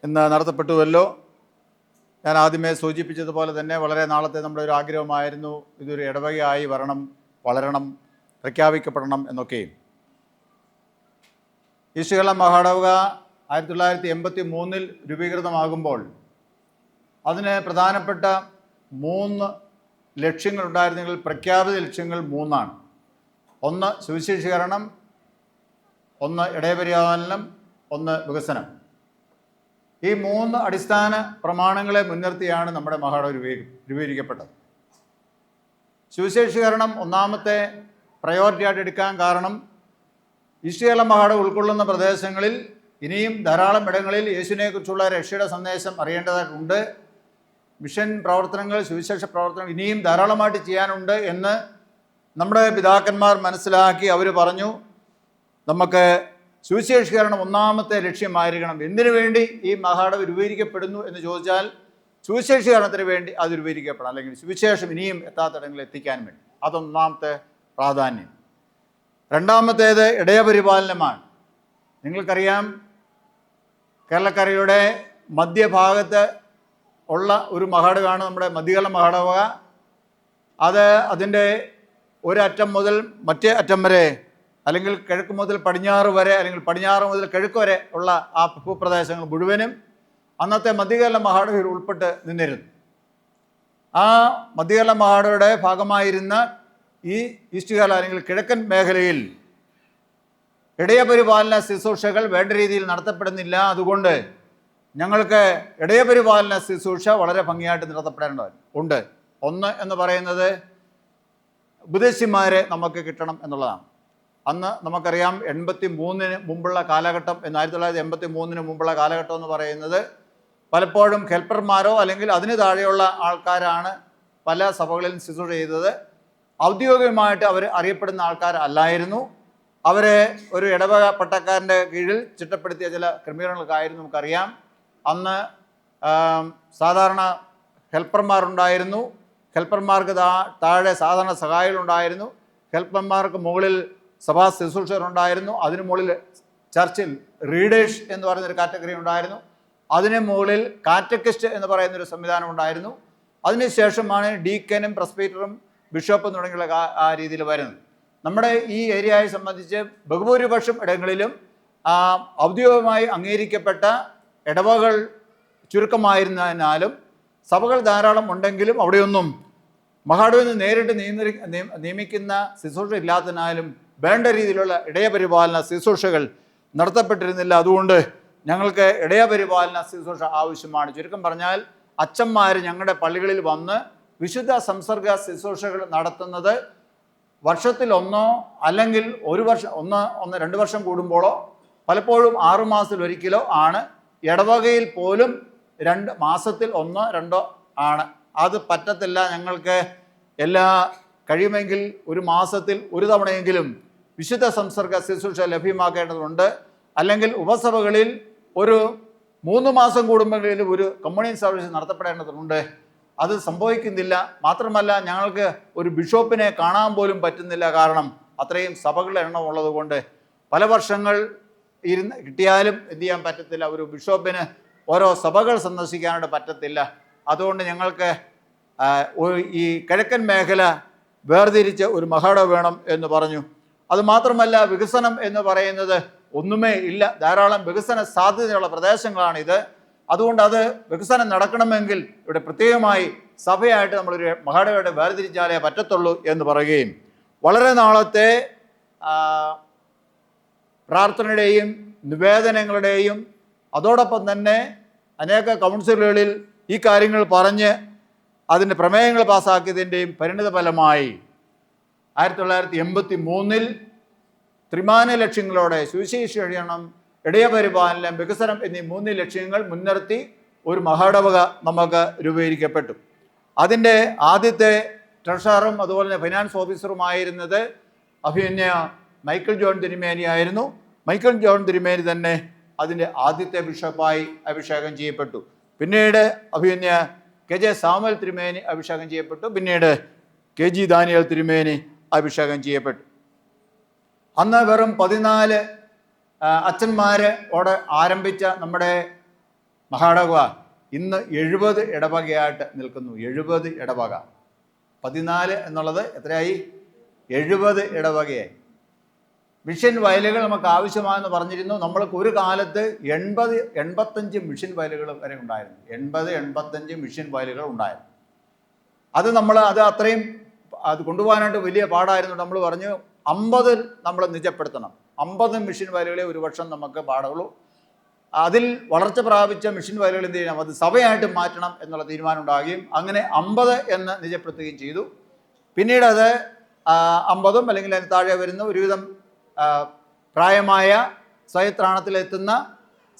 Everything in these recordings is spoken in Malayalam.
ഇന്ന് നടത്തപ്പെട്ടുവല്ലോ. ഞാൻ ആദ്യമേ സൂചിപ്പിച്ചതുപോലെ തന്നെ വളരെ നാളത്തെ നമ്മുടെ ഒരു ആഗ്രഹമായിരുന്നു ഇതൊരു ഇടവകയായി വരണം, വളരണം, പ്രഖ്യാപിക്കപ്പെടണം എന്നൊക്കെയും. ഈസ്റ്റ് കേരള മഹാടവക 1983 രൂപീകൃതമാകുമ്പോൾ അതിന് പ്രധാനപ്പെട്ട 3 ലക്ഷ്യങ്ങളുണ്ടായിരുന്നെങ്കിൽ പ്രഖ്യാപിത ലക്ഷ്യങ്ങൾ 3 ആണ്. ഒന്ന് സുവിശേഷീകരണം, ഒന്ന് ഇടയപരിപാലനം, ഒന്ന് വികസനം. ഈ 3 അടിസ്ഥാന പ്രമാണങ്ങളെ മുൻനിർത്തിയാണ് നമ്മുടെ മഹാടവക രൂപീകരിക്കപ്പെട്ടത്. സുവിശേഷീകരണം ഒന്നാമത്തെ പ്രയോറിറ്റിയായിട്ട് എടുക്കാൻ കാരണം ഈസ്റ്റ് കേരള മഹാടവക ഉൾക്കൊള്ളുന്ന പ്രദേശങ്ങളിൽ ഇനിയും ധാരാളം ഇടങ്ങളിൽ യേശുവിനെക്കുറിച്ചുള്ള രക്ഷയുടെ സന്ദേശം അറിയേണ്ടതായിട്ടുണ്ട്. മിഷൻ പ്രവർത്തനങ്ങൾ, സുവിശേഷ പ്രവർത്തനങ്ങൾ ഇനിയും ധാരാളമായിട്ട് ചെയ്യാനുണ്ട് എന്ന് നമ്മുടെ പിതാക്കന്മാർ മനസ്സിലാക്കി. അവർ പറഞ്ഞു, നമുക്ക് സുവിശേഷീകരണം ഒന്നാമത്തെ ലക്ഷ്യമായിരിക്കണം. എന്തിനു വേണ്ടി ഈ മഹാടവക രൂപീകരിക്കപ്പെടുന്നു എന്ന് ചോദിച്ചാൽ സുവിശേഷീകരണത്തിന് വേണ്ടി അത് രൂപീകരിക്കപ്പെടാം, അല്ലെങ്കിൽ സുവിശേഷം ഇനിയും എത്താത്തിടങ്ങളിൽ എത്തിക്കാൻ വേണ്ടി. അതൊന്നാമത്തെ പ്രാധാന്യം. രണ്ടാമത്തേത് ഇടയപരിപാലനമാണ്. നിങ്ങൾക്കറിയാം, കേരളക്കരയുടെ മധ്യഭാഗത്ത് ഉള്ള ഒരു മഹാടവകയാണ് നമ്മുടെ മധ്യകേരള മഹാടവക. അത് അതിൻ്റെ ഒരറ്റം മുതൽ മറ്റേ അറ്റം വരെ, അല്ലെങ്കിൽ കിഴക്ക് മുതൽ പടിഞ്ഞാറ് വരെ, അല്ലെങ്കിൽ പടിഞ്ഞാറ് മുതൽ കിഴക്ക് വരെ ഉള്ള ആ ഭൂപ്രദേശങ്ങൾ മുഴുവനും അന്നത്തെ മധ്യകേരള മഹാടവകയിൽ ഉൾപ്പെട്ട് നിന്നിരുന്നു. ആ മധ്യകേരള മഹാടവകയുടെ ഭാഗമായിരുന്ന ഈ ഈസ്റ്റ് കേരള അല്ലെങ്കിൽ കിഴക്കൻ മേഖലയിൽ ഇടയപരിപാലന ശുശ്രൂഷകൾ വേണ്ട രീതിയിൽ നടത്തപ്പെടുന്നില്ല. അതുകൊണ്ട് ഞങ്ങൾക്ക് ഇടയപരിപാലന ശുശ്രൂഷ വളരെ ഭംഗിയായിട്ട് നടത്തപ്പെടേണ്ടതുണ്ട്. ഒന്ന് എന്ന് പറയുന്നത് ഉപദേശിമാരെ നമുക്ക് കിട്ടണം എന്നുള്ളതാണ്. അന്ന് നമുക്കറിയാം 83 മുമ്പുള്ള കാലഘട്ടം, 1983 മുമ്പുള്ള കാലഘട്ടം എന്ന് പറയുന്നത് പലപ്പോഴും ഹെൽപ്പർമാരോ അല്ലെങ്കിൽ അതിന് താഴെയുള്ള ആൾക്കാരാണ് പല സഭകളിലും ശുശ്രൂഷ ചെയ്തത്. ഔദ്യോഗികമായിട്ട് അവർ അറിയപ്പെടുന്ന ആൾക്കാരല്ലായിരുന്നു. അവരെ ഒരു ഇടവക പട്ടക്കാരൻ്റെ കീഴിൽ ചിട്ടപ്പെടുത്തിയ ചില ക്രമീകരണങ്ങൾക്കായിരുന്നു. നമുക്കറിയാം, അന്ന് സാധാരണ ഹെൽപ്പർമാരുണ്ടായിരുന്നു, ഹെൽപ്പർമാർക്ക് താഴെ സാധാരണ സഹായികളുണ്ടായിരുന്നു, ഹെൽപ്പർമാർക്ക് മുകളിൽ സഭാ ശുശ്രൂഷകരുണ്ടായിരുന്നു, അതിന് മുകളിൽ ചർച്ചിൽ റീഡേഴ്സ് എന്ന് പറയുന്നൊരു കാറ്റഗറി ഉണ്ടായിരുന്നു, അതിന് മുകളിൽ കാറ്റക്കിസ്റ്റ് എന്ന് പറയുന്നൊരു സംവിധാനം ഉണ്ടായിരുന്നു. അതിനുശേഷമാണ് ഡീക്കനും പ്രസ്ബീറ്ററും ബിഷപ്പും തുടങ്ങിയുള്ള ആ രീതിയിൽ വരുന്നത്. നമ്മുടെ ഈ ഏരിയയെ സംബന്ധിച്ച് ബഹുഭൂരിപക്ഷം ഇടങ്ങളിലും ഔദ്യോഗികമായി അംഗീകരിക്കപ്പെട്ട ഇടവകൾ ചുരുക്കമായിരുന്നതിനാലും സഭകൾ ധാരാളം ഉണ്ടെങ്കിലും അവിടെയൊന്നും മഹാടവകയിൽ നിന്ന് നേരിട്ട് നിയമിക്കുന്ന ശുശ്രൂഷ ഇല്ലാത്തതിനാലും വേണ്ട രീതിയിലുള്ള ഇടയപരിപാലന ശുശ്രൂഷകൾ നടത്തപ്പെട്ടിരുന്നില്ല. അതുകൊണ്ട് ഞങ്ങൾക്ക് ഇടയപരിപാലന ശുശ്രൂഷ ആവശ്യമാണ്. ചുരുക്കം പറഞ്ഞാൽ അച്ഛന്മാർ ഞങ്ങളുടെ പള്ളികളിൽ വന്ന് വിശുദ്ധ സംസർഗ ശുശ്രൂഷകൾ നടത്തുന്നത് വർഷത്തിൽ ഒന്നോ അല്ലെങ്കിൽ ഒരു വർഷം 1-2 വർഷം കൂടുമ്പോഴോ പലപ്പോഴും 6 മാസത്തിൽ ഒരിക്കലോ ആണ്. ഇടവകയിൽ പോലും 2 മാസത്തിൽ 1-2 ആണ്. അത് പറ്റത്തില്ല. ഞങ്ങൾക്ക് എല്ലാ കഴിയുമെങ്കിൽ ഒരു മാസത്തിൽ ഒരു തവണയെങ്കിലും വിശുദ്ധ സംസർഗ ശുശ്രൂഷ ലഭ്യമാക്കേണ്ടതുണ്ട്. അല്ലെങ്കിൽ ഉപസഭകളിൽ ഒരു 3 മാസം കൂടുമ്പോഴെങ്കിലും ഒരു കമ്മ്യൂണിയൻ സർവീസ് നടത്തപ്പെടേണ്ടതുണ്ട്. അത് സംഭവിക്കുന്നില്ല. മാത്രമല്ല, ഞങ്ങൾക്ക് ഒരു ബിഷപ്പിനെ കാണാൻ പോലും പറ്റുന്നില്ല. കാരണം അത്രയും സഭകളുടെ എണ്ണം ഉള്ളത് കൊണ്ട് പല വർഷങ്ങൾ കിട്ടിയാലും എന്ത് ചെയ്യാൻ പറ്റത്തില്ല, ഒരു ബിഷപ്പിന് ഓരോ സഭകൾ സന്ദർശിക്കാനായിട്ട് പറ്റത്തില്ല. അതുകൊണ്ട് ഞങ്ങൾക്ക് ഈ കിഴക്കൻ മേഖല വേർതിരിച്ച് ഒരു മഹാടവക വേണം എന്ന് പറഞ്ഞു. അതുമാത്രമല്ല, വികസനം എന്ന് പറയുന്നത് ഒന്നുമേ ഇല്ല. ധാരാളം വികസന സാധ്യതയുള്ള പ്രദേശങ്ങളാണിത്. അതുകൊണ്ട് അത് വികസനം നടക്കണമെങ്കിൽ ഇവിടെ പ്രത്യേകമായി സഭയായിട്ട് നമ്മളൊരു മഹാടവകയുടെ വേർതിരിച്ചാലേ പറ്റത്തുള്ളൂ എന്ന് പറയുകയും വളരെ നാളത്തെ പ്രാർത്ഥനയുടെയും നിവേദനങ്ങളുടെയും അതോടൊപ്പം തന്നെ അനേക കൗൺസിലുകളിൽ ഈ കാര്യങ്ങൾ പറഞ്ഞ് അതിൻ്റെ പ്രമേയങ്ങൾ പാസ്സാക്കിയതിൻ്റെയും പരിണിത ഫലമായി 1983 ത്രിമാന ലക്ഷ്യങ്ങളോടെ സുവിശേഷീകരണം, ഇടയപരിപാലനം, വികസനം എന്നീ 3 ലക്ഷ്യങ്ങൾ മുൻനിർത്തി ഒരു മഹാടവക നമുക്ക് രൂപീകരിക്കപ്പെട്ടു. അതിൻ്റെ ആദ്യത്തെ ട്രഷററും അതുപോലെ തന്നെ ഫൈനാൻസ് ഓഫീസറുമായിരുന്നത് അഭിമന്യ മൈക്കിൾ ജോൺ തിരുമേനി ആയിരുന്നു. മൈക്കിൾ ജോൺ തിരുമേനി തന്നെ അതിൻ്റെ ആദ്യത്തെ ബിഷപ്പായി അഭിഷേകം ചെയ്യപ്പെട്ടു. പിന്നീട് അഭിമന്യ KJ സാമുവൽ തിരുമേനി അഭിഷേകം ചെയ്യപ്പെട്ടു. പിന്നീട് KG ദാനിയേൽ തിരുമേനി അഭിഷേകം ചെയ്യപ്പെട്ടു. അന്ന് വെറും 14 അച്ഛന്മാരോട് ആരംഭിച്ച നമ്മുടെ മഹാടവ ഇന്ന് 70 ഇടവകയായിട്ട് നിൽക്കുന്നു. 70 ഇടവക. 14 എന്നുള്ളത് എത്രയായി? 70 ഇടവകയായി. മിഷൻ വയലുകൾ നമുക്ക് ആവശ്യമാണെന്ന് പറഞ്ഞിരുന്നു. നമ്മൾക്ക് ഒരു കാലത്ത് 80-85 മിഷൻ വയലുകൾ വരെ ഉണ്ടായിരുന്നു. 80-85 മിഷൻ വയലുകൾ ഉണ്ടായിരുന്നു. അത് അത്രയും കൊണ്ടുപോകാനായിട്ട് വലിയ പാടായിരുന്നു. നമ്മൾ പറഞ്ഞു 50 നമ്മൾ നിജപ്പെടുത്തണം. 50 മിഷൻ വയലുകളെ ഒരു വർഷം നമുക്ക് പാടുള്ളൂ. അതിൽ വളർച്ച പ്രാപിച്ച മിഷൻ വയലുകൾ എന്ത് ചെയ്യണം? അത് സഭയായിട്ട് മാറ്റണം എന്നുള്ള തീരുമാനം ഉണ്ടാകുകയും അങ്ങനെ 50 എന്ന് നിജപ്പെടുത്തുകയും ചെയ്തു. പിന്നീട് അത് 50 അല്ലെങ്കിൽ അതിന് താഴെ വരുന്ന ഒരുവിധം പ്രായമായ സ്വയത്രാണത്തിലെത്തുന്ന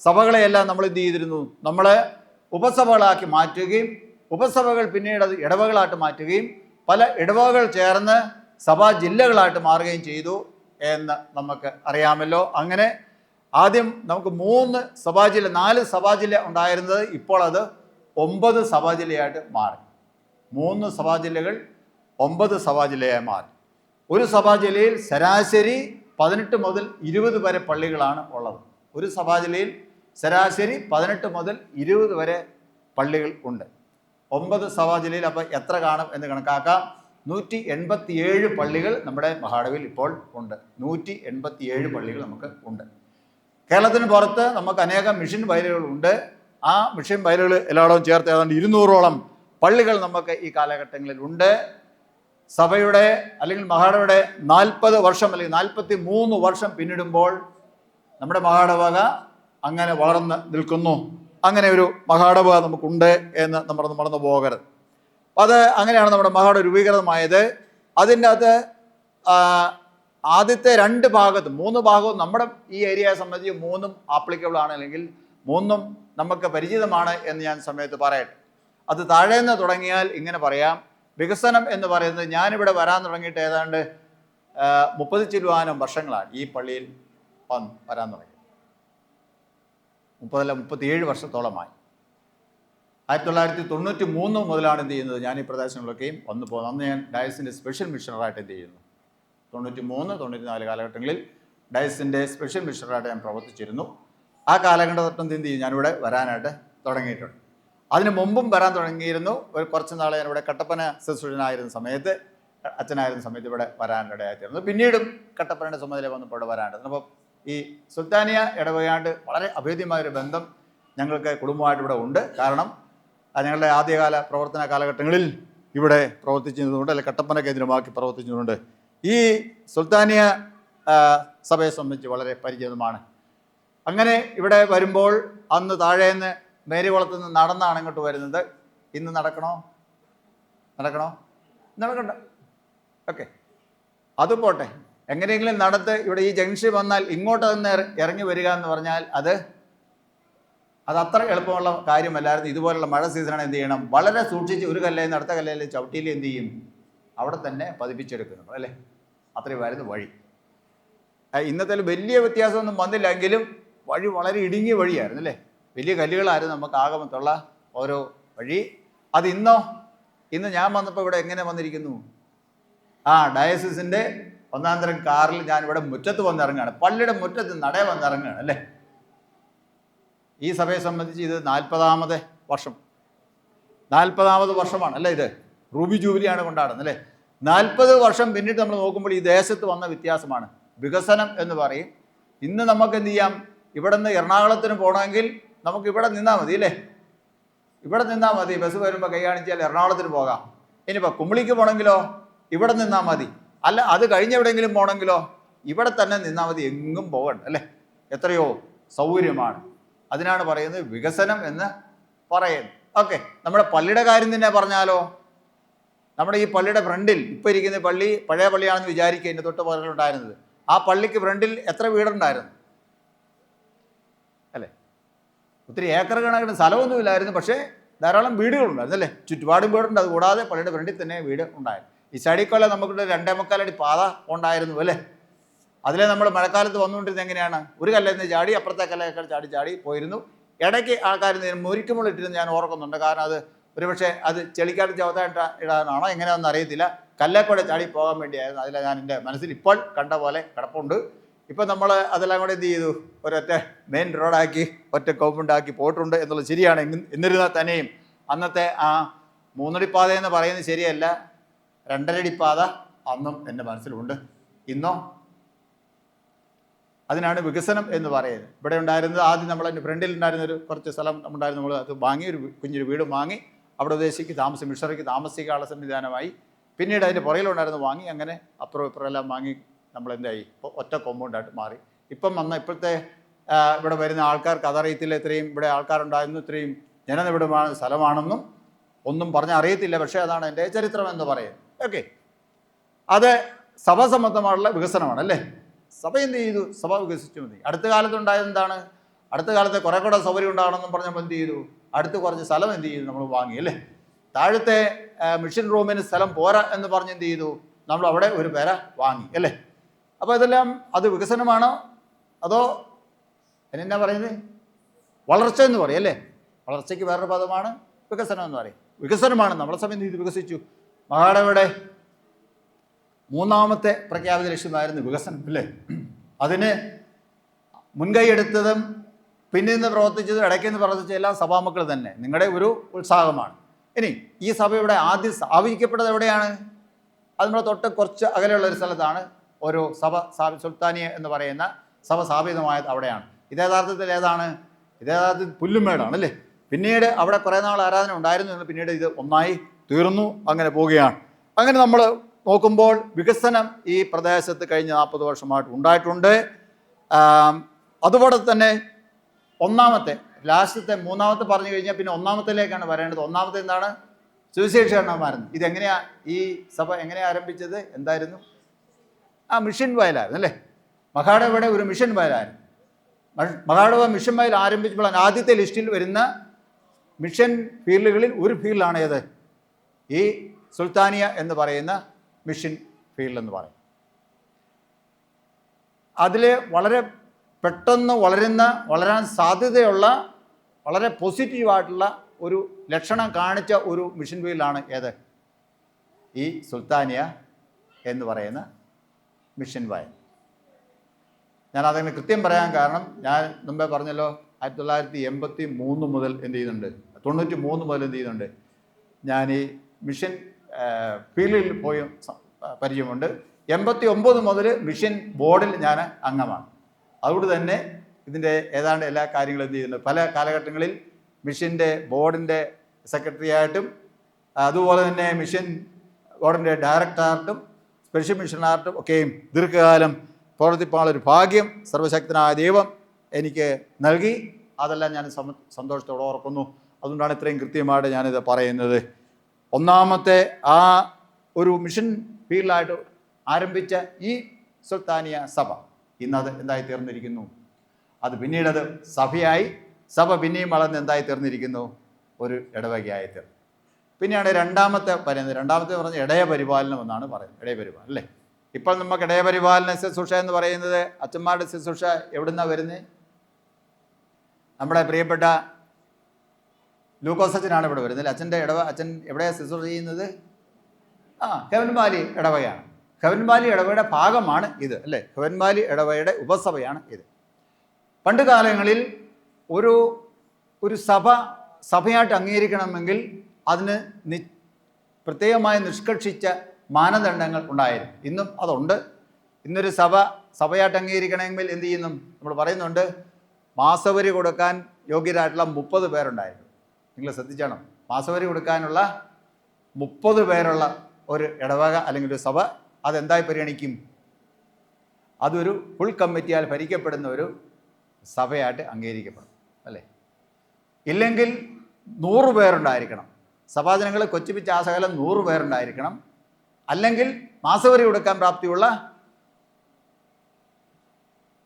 സഭകളെയെല്ലാം നമ്മൾ എന്ത് ചെയ്തിരുന്നു? നമ്മൾ ഉപസഭകളാക്കി മാറ്റുകയും ഉപസഭകൾ പിന്നീട് അത് ഇടവകളായിട്ട് മാറ്റുകയും പല ഇടവകൾ ചേർന്ന് സഭാ ജില്ലകളായിട്ട് മാറുകയും ചെയ്തു എന്ന് നമുക്ക് അറിയാമല്ലോ. അങ്ങനെ ആദ്യം നമുക്ക് 4 സഭാജില്ല ഉണ്ടായിരുന്നത് ഇപ്പോൾ അത് 9 സഭാജില്ലയായിട്ട് മാറി. 3 സഭാജില്ലകൾ 9 സഭാജില്ലയായി മാറി. ഒരു സഭാജില്ലയിൽ ശരാശരി 18 മുതൽ 20 വരെ പള്ളികളാണ് ഉള്ളത്. ഒരു സഭാജില്ലയിൽ ശരാശരി 18 മുതൽ 20 വരെ പള്ളികൾ ഉണ്ട്. 9 സഭാജില്ലയിൽ അപ്പോൾ എത്ര കാണും എന്ന് കണക്കാക്കാം. 187 പള്ളികൾ നമ്മുടെ മഹാടവിൽ ഇപ്പോൾ ഉണ്ട്. 187 പള്ളികൾ നമുക്ക് ഉണ്ട്. കേരളത്തിന് പുറത്ത് നമുക്ക് അനേകം മിഷൻ വയലുകളുണ്ട്. ആ മിഷൻ വയലുകൾ എല്ലായിടവും ചേർത്ത് ഏതാണ്ട് 200ഓളം പള്ളികൾ നമുക്ക് ഈ കാലഘട്ടങ്ങളിൽ ഉണ്ട്. സഭയുടെ അല്ലെങ്കിൽ മഹാടവയുടെ 40 വർഷം അല്ലെങ്കിൽ 43 വർഷം പിന്നിടുമ്പോൾ നമ്മുടെ മഹാടവക അങ്ങനെ വളർന്ന് നിൽക്കുന്നു. അങ്ങനെ ഒരു മഹാടവക നമുക്കുണ്ട് എന്ന് നമ്മൾ മറന്നു പോകരുത്. അത് അങ്ങനെയാണ് നമ്മുടെ മഹാട രൂപീകൃതമായത്. അതിൻ്റെ അകത്ത് ആദ്യത്തെ 2 ഭാഗത്തും 3 ഭാഗവും നമ്മുടെ ഈ ഏരിയയെ സംബന്ധിച്ച് 3ഉം ആപ്ലിക്കബിൾ ആണ്, അല്ലെങ്കിൽ 3ഉം നമുക്ക് പരിചിതമാണ് എന്ന് ഞാൻ സമയത്ത് പറയട്ടെ. അത് താഴേന്ന് തുടങ്ങിയാൽ ഇങ്ങനെ പറയാം. വികസനം എന്ന് പറയുന്നത് ഞാനിവിടെ വരാൻ തുടങ്ങിയിട്ട് ഏതാണ്ട് 30 ചില്ലുവാനും വർഷങ്ങളാണ് ഈ പള്ളിയിൽ വരാൻ തുടങ്ങി. 37 വർഷത്തോളമായി. 1993 മുതലാണ് എന്ത് ചെയ്യുന്നത്, ഞാൻ ഈ പ്രദേശങ്ങളിലൊക്കെയും വന്നു പോകുന്നത്. അന്ന് ഞാൻ ഡയസിൻ്റെ സ്പെഷ്യൽ മിഷണറായിട്ട് എന്ത് ചെയ്യുന്നു, 93-94 കാലഘട്ടങ്ങളിൽ ഡയസിൻ്റെ സ്പെഷ്യൽ മിഷണറായിട്ട് ഞാൻ പ്രവർത്തിച്ചിരുന്നു. ആ കാലഘട്ടത്തിൽ എന്ത് ചെയ്യും, ഞാനിവിടെ വരാനായിട്ട് തുടങ്ങിയിട്ടുണ്ട്. അതിന് മുമ്പും വരാൻ തുടങ്ങിയിരുന്നു. കുറച്ച് നാളെ ഞാനിവിടെ കട്ടപ്പന ശുശ്രൂഷനായിരുന്ന സമയത്ത്, അച്ഛനായിരുന്ന സമയത്ത് ഇവിടെ വരാനിടയായിത്തീർന്നു. പിന്നീടും കട്ടപ്പനയുടെ ചുമതല വന്നപ്പോൾ ഇവിടെ വരാനായിട്ട്. അപ്പോൾ ഈ സുൽത്താനിയ ഇടവകയായിട്ട് വളരെ അഭേദ്യമായൊരു ബന്ധം ഞങ്ങൾക്ക് കുടുംബമായിട്ട് ഇവിടെ ഉണ്ട്. കാരണം ഞങ്ങളുടെ ആദ്യകാല പ്രവർത്തന കാലഘട്ടങ്ങളിൽ ഇവിടെ പ്രവർത്തിച്ചിരുന്നുണ്ട്, അല്ലെങ്കിൽ കട്ടപ്പന കേന്ദ്രമാക്കി പ്രവർത്തിച്ചിട്ടുണ്ട്. ഈ സുൽത്താനിയ സഭയെ സംബന്ധിച്ച് വളരെ പരിചിതമാണ്. അങ്ങനെ ഇവിടെ വരുമ്പോൾ അന്ന് താഴേന്ന് മേരികുളത്ത് നിന്ന് നടന്നാണ് ഇങ്ങോട്ട് വരുന്നത്. ഇന്ന് നടക്കണോ? നടക്കണ്ട. ഓക്കെ, അത് പോട്ടെ. എങ്ങനെയെങ്കിലും നടത്ത് ഇവിടെ ഈ ജംഗ്ഷൻ വന്നാൽ ഇങ്ങോട്ട് നിന്ന് ഇറങ്ങി വരിക എന്ന് പറഞ്ഞാൽ അത് അത്ര എളുപ്പമുള്ള കാര്യമല്ലായിരുന്നു. ഇതുപോലുള്ള മഴ സീസണാണ് എന്ത് ചെയ്യണം, വളരെ സൂക്ഷിച്ച് ഒരു കല്ലിൽ നിന്ന് അടുത്ത കല്ലിൽ ചവിട്ടിയിൽ എന്ത് ചെയ്യും, അവിടെ തന്നെ പതിപ്പിച്ചെടുക്കുന്നു അല്ലേ. അത്രയുമായിരുന്നു വഴി. ഇന്നത്തെ വലിയ വ്യത്യാസമൊന്നും വന്നില്ലെങ്കിലും വഴി വളരെ ഇടുങ്ങിയ വഴിയായിരുന്നു അല്ലേ. വലിയ കല്ലുകളായിരുന്നു നമുക്ക് ആകമത്തുള്ള ഓരോ വഴി. അത് ഇന്ന് ഞാൻ വന്നപ്പോൾ ഇവിടെ എങ്ങനെ വന്നിരിക്കുന്നു, ഡയസിസിൻ്റെ 1ാം തരം കാറിൽ ഞാനിവിടെ മുറ്റത്ത് വന്നിറങ്ങുകയാണ്. പള്ളിയുടെ മുറ്റത്ത് നടയെ വന്നിറങ്ങുകയാണ് അല്ലേ. ഈ സഭയെ സംബന്ധിച്ച് ഇത് 40ാമത് വർഷമാണ് അല്ലേ. ഇത് റൂബി ജൂബിലിയാണ് കൊണ്ടാടുന്നത് അല്ലേ. 40 വർഷം പിന്നീട് നമ്മൾ നോക്കുമ്പോൾ ഈ ദേശത്ത് വന്ന വ്യത്യാസമാണ് വികസനം എന്ന് പറയും. ഇന്ന് നമുക്ക് എന്ത് ചെയ്യാം, ഇവിടെ നിന്ന് എറണാകുളത്തിന് പോകണമെങ്കിൽ നമുക്ക് ഇവിടെ നിന്നാൽ മതി അല്ലേ. ഇവിടെ നിന്നാൽ മതി, ബസ് വരുമ്പോൾ കൈ കാണിച്ചാൽ എറണാകുളത്തിന് പോകാം. ഇനിയിപ്പോൾ കുമളിക്ക് പോകണമെങ്കിലോ ഇവിടെ നിന്നാൽ മതി. അല്ല അത് കഴിഞ്ഞെവിടെയെങ്കിലും പോകണമെങ്കിലോ ഇവിടെ തന്നെ നിന്നാൽ മതി, എങ്ങും പോകണ്ട അല്ലേ. എത്രയോ സൗകര്യമാണ്. അതിനാണ് പറയുന്നത് വികസനം എന്ന് പറയുന്നത്. ഓക്കെ, നമ്മുടെ പള്ളിയുടെ കാര്യം തന്നെ പറഞ്ഞാലോ. നമ്മുടെ ഈ പള്ളിയുടെ ഫ്രണ്ടിൽ ഇപ്പോൾ ഇരിക്കുന്ന പള്ളി പഴയ പള്ളിയാണെന്ന് വിചാരിക്കുക, എൻ്റെ തൊട്ട് പുറകിലുണ്ടായിരുന്നത്. ആ പള്ളിക്ക് ഫ്രണ്ടിൽ എത്ര വീടുണ്ടായിരുന്നു അല്ലേ. ഒത്തിരി ഏക്കർ കണക്കിന് സ്ഥലമൊന്നുമില്ലായിരുന്നു, പക്ഷേ ധാരാളം വീടുകളുണ്ടായിരുന്നു അല്ലേ. ചുറ്റുപാടും വീടുണ്ട്. അതുകൂടാതെ പള്ളിയുടെ ഫ്രണ്ടിൽ തന്നെ വീട് ഉണ്ടായിരുന്നു. ഈ സൈഡിൽ നമുക്കിവിടെ 2.25 അടി പാത ഉണ്ടായിരുന്നു അല്ലേ. അതിലെ നമ്മൾ മഴക്കാലത്ത് വന്നുകൊണ്ടിരുന്നത് എങ്ങനെയാണ്, ഒരു കല്ലിൽ നിന്ന് ചാടി അപ്പുറത്തെ കല്ലേക്കാൾ ചാടി പോയിരുന്നു. ഇടയ്ക്ക് ആൾക്കാർ മുരിക്കുമ്പോൾ ഇട്ടിരുന്ന് ഞാൻ ഓർക്കുന്നുണ്ട്. കാരണം അത് ഒരുപക്ഷെ അത് ചെളിക്കാട്ട് ചവത്തായിട്ട് ഇടാനാണോ എങ്ങനെയാണെന്ന് അറിയത്തില്ല. കല്ലേക്കൂടെ ചാടി പോകാൻ വേണ്ടിയായിരുന്നു. അതിൽ ഞാൻ എൻ്റെ മനസ്സിൽ ഇപ്പോൾ കണ്ട പോലെ കിടപ്പുണ്ട്. ഇപ്പം നമ്മൾ അതെല്ലാം കൂടെ എന്ത് ചെയ്തു, ഒരൊറ്റ മെയിൻ റോഡാക്കി ഒറ്റ കോമ്പൗണ്ടാക്കി പോയിട്ടുണ്ട് എന്നുള്ളത് ശരിയാണ്. എന്നിരുന്നാൽ തന്നെയും അന്നത്തെ ആ 3 അടിപ്പാത എന്ന് പറയുന്നത് ശരിയല്ല, 2.5 അടിപ്പാത അന്നും എൻ്റെ മനസ്സിലുണ്ട്. ഇന്നോ അതിനാണ് വികസനം എന്ന് പറയുന്നത്. ഇവിടെ ഉണ്ടായിരുന്നത് ആദ്യം നമ്മളതിൻ്റെ ഫ്രണ്ടിൽ ഉണ്ടായിരുന്നൊരു കുറച്ച് സ്ഥലം ഉണ്ടായിരുന്നു, നമ്മൾ അത് വാങ്ങി ഒരു കുഞ്ഞൊരു വീട് വാങ്ങി അവിടെ ഉദ്ദേശിക്ക് മിഷണറിക്ക് താമസിക്കാനുള്ള സംവിധാനമായി. പിന്നീട് അതിൻ്റെ പുറകിലുണ്ടായിരുന്നു വാങ്ങി, അങ്ങനെ അപ്പുറം ഇപ്പുറം എല്ലാം വാങ്ങി നമ്മളെന്തായി ഇപ്പോൾ ഒറ്റ കോമ്പൗണ്ടായിട്ട് മാറി. ഇപ്പം ഇപ്പോഴത്തെ ഇവിടെ വരുന്ന ആൾക്കാർക്ക് അതറിയത്തില്ല ഇത്രയും ഇവിടെ ആൾക്കാരുണ്ടായിരുന്നു, ഇത്രയും ജനനിബിഡമായ സ്ഥലമാണെന്നും ഒന്നും പറഞ്ഞറിയത്തില്ല. പക്ഷേ അതാണ് എൻ്റെ ചരിത്രം എന്ന് പറയുന്നത്. ഓക്കെ, അത് സഭ സംബന്ധമായുള്ള വികസനമാണ് അല്ലേ. സഭ എന്ത് ചെയ്തു? സഭ വികസിച്ചു മതി. അടുത്ത കാലത്തുണ്ടായത് എന്താണ്? അടുത്ത കാലത്തെ കുറെ കൂടെ സൗകര്യം ഉണ്ടാകണമെന്നും പറഞ്ഞപ്പോൾ എന്ത് ചെയ്തു? അടുത്ത് കുറച്ച് സ്ഥലം എന്ത് ചെയ്തു? നമ്മൾ വാങ്ങി അല്ലേ. താഴത്തെ മിഷൻ റൂമിന് സ്ഥലം പോരാ എന്ന് പറഞ്ഞ് എന്ത് ചെയ്തു? നമ്മൾ അവിടെ ഒരു പേര വാങ്ങി അല്ലേ. അപ്പോൾ ഇതെല്ലാം അത് വികസനമാണോ അതോ എന്നാ പറയുന്നത്? വളർച്ച എന്ന് പറയും അല്ലേ. വളർച്ചയ്ക്ക് വേറൊരു പദമാണ് വികസനം എന്ന് പറയും. വികസനമാണ്. നമ്മളെ സമയം ഇത് വികസിച്ചു. മഹാടയുടെ 3ാമത്തെ പ്രഖ്യാപിത ലക്ഷ്യമായിരുന്നു വികസനം അല്ലേ. അതിന് മുൻകൈ എടുത്തതും പിന്നീന്ന് പ്രവർത്തിച്ചതും ഇടയ്ക്കെന്ന് പ്രവർത്തിച്ച എല്ലാം സഭാമക്കൾ തന്നെ. നിങ്ങളുടെ ഒരു ഉത്സാഹമാണ്. ഇനി ഈ സഭയുടെ ആദ്യം സ്ഥാപിക്കപ്പെട്ടത് എവിടെയാണ്? അത് നമ്മുടെ തൊട്ട് കുറച്ച് അകലെയുള്ള ഒരു സ്ഥലത്താണ്. ഒരു സഭ സുൽത്താനിയ എന്ന് പറയുന്ന സഭ സ്ഥാപിതമായത് അവിടെയാണ്. ഇത് യഥാർത്ഥത്തിൽ ഏതാണ്? ഇത് യഥാർത്ഥത്തിൽ പുല്ലുമേടാണ് അല്ലേ. പിന്നീട് അവിടെ കുറേ നാൾ ആരാധന ഉണ്ടായിരുന്നു എന്ന് പിന്നീട് ഇത് ഒന്നായി തീർന്നു. അങ്ങനെ പോവുകയാണ്. അങ്ങനെ നമ്മൾ നോക്കുമ്പോൾ വികസനം ഈ പ്രദേശത്ത് കഴിഞ്ഞ 40 വർഷമായിട്ട് ഉണ്ടായിട്ടുണ്ട്. അതുപോലെ തന്നെ ലാസ്റ്റത്തെ 3ാമത്തെ പറഞ്ഞു കഴിഞ്ഞാൽ പിന്നെ 1ാമത്തിലേക്കാണ് വരേണ്ടത്. 1ാമത്തെ എന്താണ്? സുവിശേഷീകരണമായിരുന്നു. ഇതെങ്ങനെയാണ് ഈ സഭ എങ്ങനെയാണ് ആരംഭിച്ചത്? എന്തായിരുന്നു? മിഷൻ വയലായിരുന്നു അല്ലേ. മഹാടവയുടെ ഒരു മിഷൻ വയലായിരുന്നു. മഹാടവ മിഷൻ വയൽ ആരംഭിച്ചപ്പോൾ ആദ്യത്തെ ലിസ്റ്റിൽ വരുന്ന മിഷൻ ഫീൽഡുകളിൽ ഒരു ഫീൽഡാണ് ഏത്? ഈ സുൽത്താനിയ എന്ന് പറയുന്ന മിഷൻ ഫീൽഡ് എന്ന് പറയും. അതിൽ വളരെ പെട്ടെന്ന് വളരാൻ സാധ്യതയുള്ള വളരെ പോസിറ്റീവായിട്ടുള്ള ഒരു ലക്ഷണം കാണിച്ച ഒരു മിഷൻ ഫീൽഡാണ് ഏത്? ഈ സുൽത്താനിയ എന്ന് പറയുന്ന മിഷൻ വയൽ. ഞാൻ അതങ്ങനെ കൃത്യം പറയാൻ കാരണം ഞാൻ മുമ്പേ പറഞ്ഞല്ലോ 1983 മുതൽ എന്ത് ചെയ്യുന്നുണ്ട്, 93 മുതൽ എന്ത് ചെയ്യുന്നുണ്ട്, ഞാൻ ഈ മിഷൻ ഫീൽഡിൽ പോയി പരിചയമുണ്ട്. 89 മുതൽ മിഷൻ ബോർഡിൽ ഞാൻ അംഗമാണ്. അതുകൊണ്ട് തന്നെ ഇതിൻ്റെ ഏതാണ്ട് എല്ലാ കാര്യങ്ങളും എന്ത് ചെയ്യുന്നുണ്ട്. പല കാലഘട്ടങ്ങളിൽ മിഷൻ്റെ ബോർഡിൻ്റെ സെക്രട്ടറി ആയിട്ടും അതുപോലെ തന്നെ മിഷൻ ബോർഡിൻ്റെ ഡയറക്ടറായിട്ടും സ്പെഷ്യൽ മിഷണറായിട്ടും ഒക്കെയും ദീർഘകാലം പ്രവർത്തിപ്പാളൊരു ഭാഗ്യം സർവശക്തനായ ദൈവം എനിക്ക് നൽകി. അതെല്ലാം ഞാൻ സന്തോഷത്തോടെ ഓർക്കുന്നു. അതുകൊണ്ടാണ് ഇത്രയും കൃത്യമായിട്ട് ഞാനിത് പറയുന്നത്. 1ാമത്തെ ആ ഒരു മിഷൻ ഫീൽഡായിട്ട് ആരംഭിച്ച ഈ സുൽത്താനിയ സഭ ഇന്നത് എന്തായി തീർന്നിരിക്കുന്നു? അത് പിന്നീടത് സഭയായി. സഭ പിന്നെയും വളർന്ന് എന്തായി തീർന്നിരിക്കുന്നു? ഒരു ഇടവകയായി തീർന്നു. പിന്നെയാണ് 2ാമത്തെ പറയുന്നത്. 2ാമത്തെ പറഞ്ഞ ഇടയ പരിപാലനം എന്നാണ് പറയുന്നത്. ഇടയ പരിപാലനം അല്ലേ. ഇപ്പോൾ നമുക്ക് ഇടയ പരിപാലന ശുശ്രൂഷ എന്ന് പറയുന്നത് അച്ഛന്മാരുടെ ശുശ്രൂഷ എവിടുന്നാണ് വരുന്നത്? നമ്മുടെ പ്രിയപ്പെട്ട ലൂക്കോസ് അച്ഛനാണ് ഇവിടെ വരുന്നത്. അച്ഛൻ എവിടെയാണ് ശുശ്രൂഷ ചെയ്യുന്നത്? ഹെവൻ വാലി ഇടവകയാണ്. ഹെവൻ വാലി ഇടവകയുടെ ഭാഗമാണ് ഇത് അല്ലേ. ഹെവൻ വാലി ഇടവകയുടെ ഉപസഭയാണ് ഇത്. പണ്ട് കാലങ്ങളിൽ ഒരു സഭയായിട്ട് അംഗീകരിക്കണമെങ്കിൽ അതിന് പ്രത്യേകമായി നിഷ്കർഷിച്ച മാനദണ്ഡങ്ങൾ ഉണ്ടായിരുന്നു. ഇന്നും അതുണ്ട്. ഇന്നൊരു സഭയായിട്ട് അംഗീകരിക്കണമെങ്കിൽ എന്ത് ചെയ്യുന്നു? നമ്മൾ പറയുന്നുണ്ട് മാസവരി കൊടുക്കാൻ യോഗ്യരായിട്ടുള്ള 30 പേരുണ്ടായിരുന്നു. നിങ്ങൾ ശ്രദ്ധിച്ചണം. മാസവരി കൊടുക്കാനുള്ള 30 പേരുള്ള ഒരു ഇടവക അല്ലെങ്കിൽ ഒരു സഭ അതെന്തായി പരിഗണിക്കും? അതൊരു ഫുൾ കമ്മിറ്റിയാൽ ഭരിക്കപ്പെടുന്ന ഒരു സഭയായിട്ട് അംഗീകരിക്കപ്പെടും അല്ലേ. ഇല്ലെങ്കിൽ 100 പേരുണ്ടായിരിക്കണം. സഭാജനങ്ങൾ കൊച്ചുപിച്ച ആ സകലം 100 പേരുണ്ടായിരിക്കണം. അല്ലെങ്കിൽ മാസവരി കൊടുക്കാൻ പ്രാപ്തിയുള്ള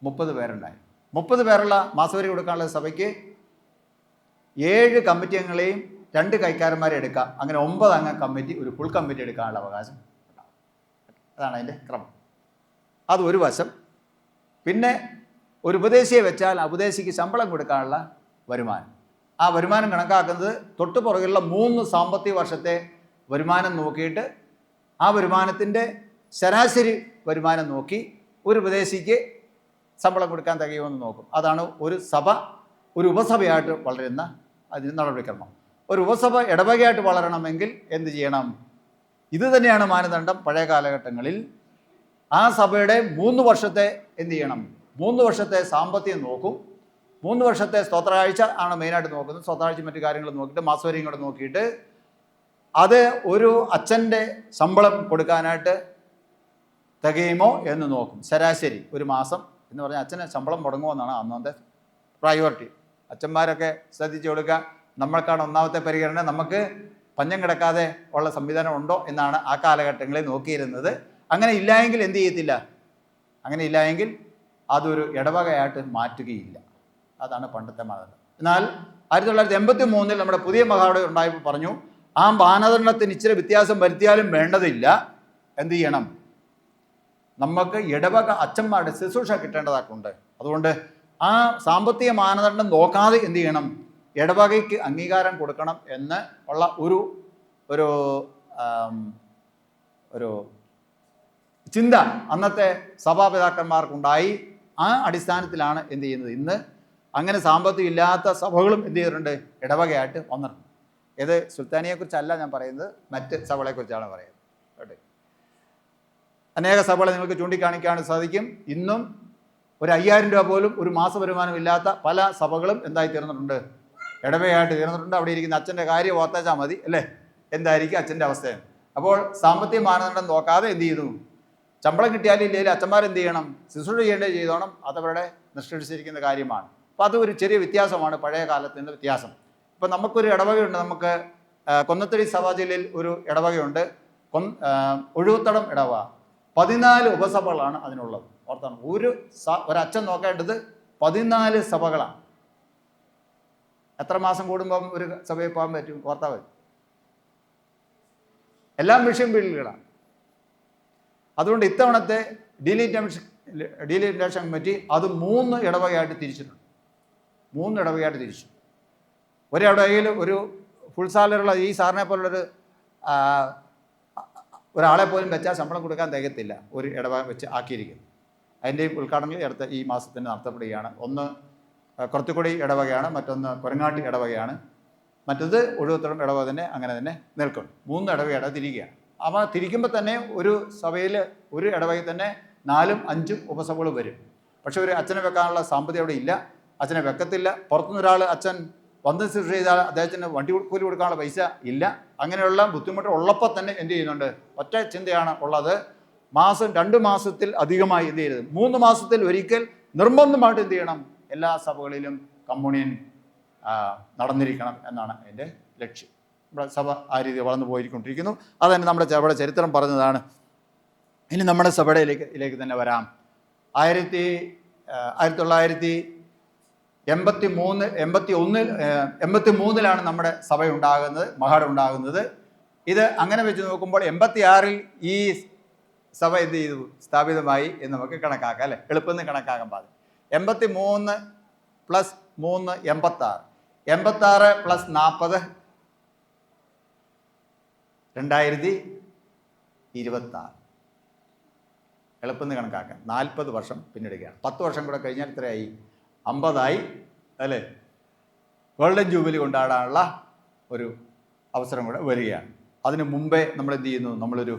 30 പേരുണ്ടായിരുന്നു. 30 പേരുള്ള മാസവരി കൊടുക്കാനുള്ള സഭയ്ക്ക് 7 കമ്മിറ്റി അംഗങ്ങളെയും 2 കൈക്കാരന്മാരെ എടുക്കാം. അങ്ങനെ 9 അംഗ കമ്മിറ്റി, ഒരു ഫുൾ കമ്മിറ്റി എടുക്കാനുള്ള അവകാശം ഉണ്ടാകും. അതാണ് അതിൻ്റെ ക്രമം. അത് ഒരു വശം. പിന്നെ ഒരു ഉപദേശിയെ വെച്ചാൽ ഉപദേശിക്ക് ശമ്പളം കൊടുക്കാനുള്ള വരുമാനം. ആ വരുമാനം കണക്കാക്കുന്നത് തൊട്ട് പുറകിലുള്ള 3 സാമ്പത്തിക വർഷത്തെ വരുമാനം നോക്കിയിട്ട് ആ വരുമാനത്തിൻ്റെ ശരാശരി വരുമാനം നോക്കി ഒരു ഉപദേശിക്ക് ശമ്പളം കൊടുക്കാൻ തികയുമെന്ന് നോക്കും. അതാണ് ഒരു സഭ ഒരു ഉപസഭയായിട്ട് വളരുന്ന അതിന് നടപടിക്രമം. ഒരു ഉപസഭ ഇടവകയായിട്ട് വളരണമെങ്കിൽ എന്ത് ചെയ്യണം? ഇത് തന്നെയാണ് മാനദണ്ഡം. പഴയ കാലഘട്ടങ്ങളിൽ ആ സഭയുടെ 3 വർഷത്തെ എന്ത് ചെയ്യണം? 3 വർഷത്തെ സാമ്പത്തികം നോക്കും. 3 വർഷത്തെ സ്തോത്രാഴ്ച ആണ് മെയിനായിട്ട് നോക്കുന്നത്. സ്തോത്രാഴ്ച മറ്റു കാര്യങ്ങൾ നോക്കിയിട്ട് മാസവരിയും കൂടെ നോക്കിയിട്ട് അത് ഒരു അച്ഛൻ്റെ ശമ്പളം കൊടുക്കാനായിട്ട് തികയുമോ എന്ന് നോക്കും. ശരാശരി ഒരു മാസം എന്ന് പറഞ്ഞാൽ അച്ഛന് ശമ്പളം മുടങ്ങുമെന്നാണ് അന്നത്തെ പ്രയോറിറ്റി. അച്ഛന്മാരൊക്കെ ശ്രദ്ധിച്ചു കൊടുക്കുക. നമ്മൾക്കാണ് ഒന്നാമത്തെ പരിഗണന. നമുക്ക് പഞ്ഞം കിടക്കാതെ ഉള്ള സംവിധാനം ഉണ്ടോ എന്നാണ് ആ കാലഘട്ടങ്ങളിൽ നോക്കിയിരുന്നത്. അങ്ങനെ ഇല്ലായെങ്കിൽ എന്ത് ചെയ്യത്തില്ല? അങ്ങനെ ഇല്ലായെങ്കിൽ അതൊരു ഇടവകയായിട്ട് മാറ്റുകയില്ല. അതാണ് പണ്ടത്തെ മാനദണ്ഡം. എന്നാൽ 1983 നമ്മുടെ പുതിയ മഹാവിടെ ഉണ്ടായപ്പോൾ പറഞ്ഞു, ആ മാനദണ്ഡത്തിന് ഇച്ചിരി വ്യത്യാസം വരുത്തിയാലും വേണ്ടതില്ല. എന്ത് ചെയ്യണം? നമുക്ക് ഇടവക അച്ഛന്മാരുടെ ശുശ്രൂഷ കിട്ടേണ്ടതായിട്ടുണ്ട്. അതുകൊണ്ട് ആ സാമ്പത്തിക മാനദണ്ഡം നോക്കാതെ എന്ത് ചെയ്യണം? ഇടവകയ്ക്ക് അംഗീകാരം കൊടുക്കണം എന്ന് ഉള്ള ഒരു ഒരു ചിന്ത അന്നത്തെ സഭാപിതാക്കന്മാർക്കുണ്ടായി. ആ അടിസ്ഥാനത്തിലാണ് എന്ത് ചെയ്യുന്നത്? ഇന്ന് അങ്ങനെ സാമ്പത്തികം ഇല്ലാത്ത സഭകളും എന്ത് ചെയ്തിട്ടുണ്ട്? ഇടവകയായിട്ട് വന്നിട്ടുണ്ട്. ഇത് സുൽത്താനിയെക്കുറിച്ചല്ല ഞാൻ പറയുന്നത്, മറ്റ് സഭകളെക്കുറിച്ചാണ് പറയുന്നത്. കേട്ടെ, അനേക സഭകളെ നിങ്ങൾക്ക് ചൂണ്ടിക്കാണിക്കാൻ സാധിക്കും. ഇന്നും ഒരു 5000 രൂപ പോലും ഒരു മാസ വരുമാനമില്ലാത്ത പല സഭകളും എന്തായി തീർന്നിട്ടുണ്ട്? ഇടവകയായിട്ട് തീർന്നിട്ടുണ്ട്. അവിടെ ഇരിക്കുന്ന അച്ഛൻ്റെ കാര്യം ഓർത്താച്ചാൽ മതി അല്ലേ, എന്തായിരിക്കും അച്ഛൻ്റെ അവസ്ഥ. അപ്പോൾ സാമ്പത്തിക മാനദണ്ഡം നോക്കാതെ എന്ത് ചെയ്യുന്നു? ശമ്പളം കിട്ടിയാലും ഇല്ലെങ്കിൽ അച്ഛന്മാരെന്ത് ചെയ്യണം? ശുശ്രൂഷ ചെയ്യേണ്ടത് ചെയ്തോണം. അതവരുടെ നിഷ്കർഷിച്ചിരിക്കുന്ന കാര്യമാണ്. അപ്പോൾ അത് ഒരു ചെറിയ വ്യത്യാസമാണ്, പഴയ കാലത്തിൻ്റെ വ്യത്യാസം. ഇപ്പം നമുക്കൊരു ഇടവകയുണ്ട്. നമുക്ക് കൊന്നത്തടി സഭാ ജില്ലയിൽ ഒരു ഇടവകയുണ്ട്, ഒഴുകുത്തടം ഇടവക. 14 ഉപസഭകളാണ് അതിനുള്ളത്. ഓർത്താണ്, ഒരച്ഛൻ നോക്കേണ്ടത് 14 സഭകളാണ്. എത്ര മാസം കൂടുമ്പം ഒരു സഭയിൽ പോകാൻ പറ്റും? ഓർത്താ മതി. എല്ലാം മിഷൻ ബില്ലുകളാണ്. അതുകൊണ്ട് ഇത്തവണത്തെ ഡീലിമിറ്റേഷൻ കമ്മിറ്റി അത് 3 ഇടവകയായിട്ട് തിരിച്ചിട്ടുണ്ട്. 3 ഇടവകയായിട്ട് തിരിച്ചു. ഒരിടവകയിൽ ഒരു ഫുൾ സാലറിയുള്ള ഈ സാറിനെ പോലുള്ളൊരു ഒരാളെ പോലും വെച്ചാൽ ശമ്പളം കൊടുക്കാൻ തികയത്തില്ല. ഒരു ഇടവക വെച്ച് ആക്കിയിരിക്കുന്നു. അതിൻ്റെയും ഉദ്ഘാടനങ്ങൾ അടുത്ത ഈ മാസത്തിന് നടത്തപ്പെടുകയാണ്. ഒന്ന് കുറത്തുകുടി ഇടവകയാണ്, മറ്റൊന്ന് കൊരങ്ങാട്ടി ഇടവകയാണ്, മറ്റത് ഒഴുകുത്തടം ഇടവക തന്നെ അങ്ങനെ തന്നെ നിൽക്കുന്നു. 3 ഇടവകയുടെ തിരികെയാണ്. അപ്പോൾ തിരിക്കുമ്പോൾ തന്നെ ഒരു സഭയിൽ ഒരു ഇടവകയിൽ തന്നെ 4ഉം 5ഉം ഉപസഭകൾ വരും. പക്ഷെ ഒരു അച്ഛനെ വെക്കാനുള്ള സാമ്പത്തികം അവിടെ ഇല്ല. അച്ഛനെ വെക്കത്തില്ല. പുറത്തുനിന്നൊരാൾ അച്ഛൻ വന്ന് ശുശ്രൂഷ ചെയ്താൽ അദ്ദേഹത്തിന് വണ്ടി കൂലി കൊടുക്കാനുള്ള പൈസ ഇല്ല. അങ്ങനെയുള്ള ബുദ്ധിമുട്ട് ഉള്ളപ്പോൾ തന്നെ എന്ത് ചെയ്യുന്നുണ്ട്? ഒറ്റ ചിന്തയാണ് ഉള്ളത്, 2 മാസത്തിൽ അധികമായി എന്ത് ചെയ്യരുത്. 3 മാസത്തിൽ ഒരിക്കൽ നിർബന്ധമായിട്ട് എന്ത് ചെയ്യണം? എല്ലാ സഭകളിലും കമ്മ്യൂണിയൻ നടന്നിരിക്കണം എന്നാണ് എൻ്റെ ലക്ഷ്യം. നമ്മുടെ സഭ ആ രീതി വളർന്നു പോയിക്കൊണ്ടിരിക്കുന്നു. അതുതന്നെ നമ്മുടെ സഭയുടെ ചരിത്രം പറഞ്ഞതാണ്. ഇനി നമ്മുടെ സഭയിലേക്ക് തന്നെ വരാം. 1983 നമ്മുടെ സഭ ഉണ്ടാകുന്നത്, മഹാട ഉണ്ടാകുന്നത്. ഇത് അങ്ങനെ വെച്ച് നോക്കുമ്പോൾ 86 ഈ സഭ എന്ത് ചെയ്തു? സ്ഥാപിതമായി എന്ന് നമുക്ക് കണക്കാക്കാം അല്ലേ? എളുപ്പമെന്ന് കണക്കാക്കാൻ പാടില്ല. 83 + 3 86, 86 + 40 2026. എളുപ്പമെന്ന് കണക്കാക്കാം. 40 വർഷം പിന്നിടുകയാണ്. 10 വർഷം കൂടെ കഴിഞ്ഞാൽ ഇത്രയായി, 50 അല്ലേ? ഗോൾഡൻ ജൂബിലി കൊണ്ടാടാനുള്ള ഒരു അവസരം കൂടെ വരികയാണ്. അതിന് മുമ്പേ നമ്മൾ എന്ത് ചെയ്യുന്നു? നമ്മളൊരു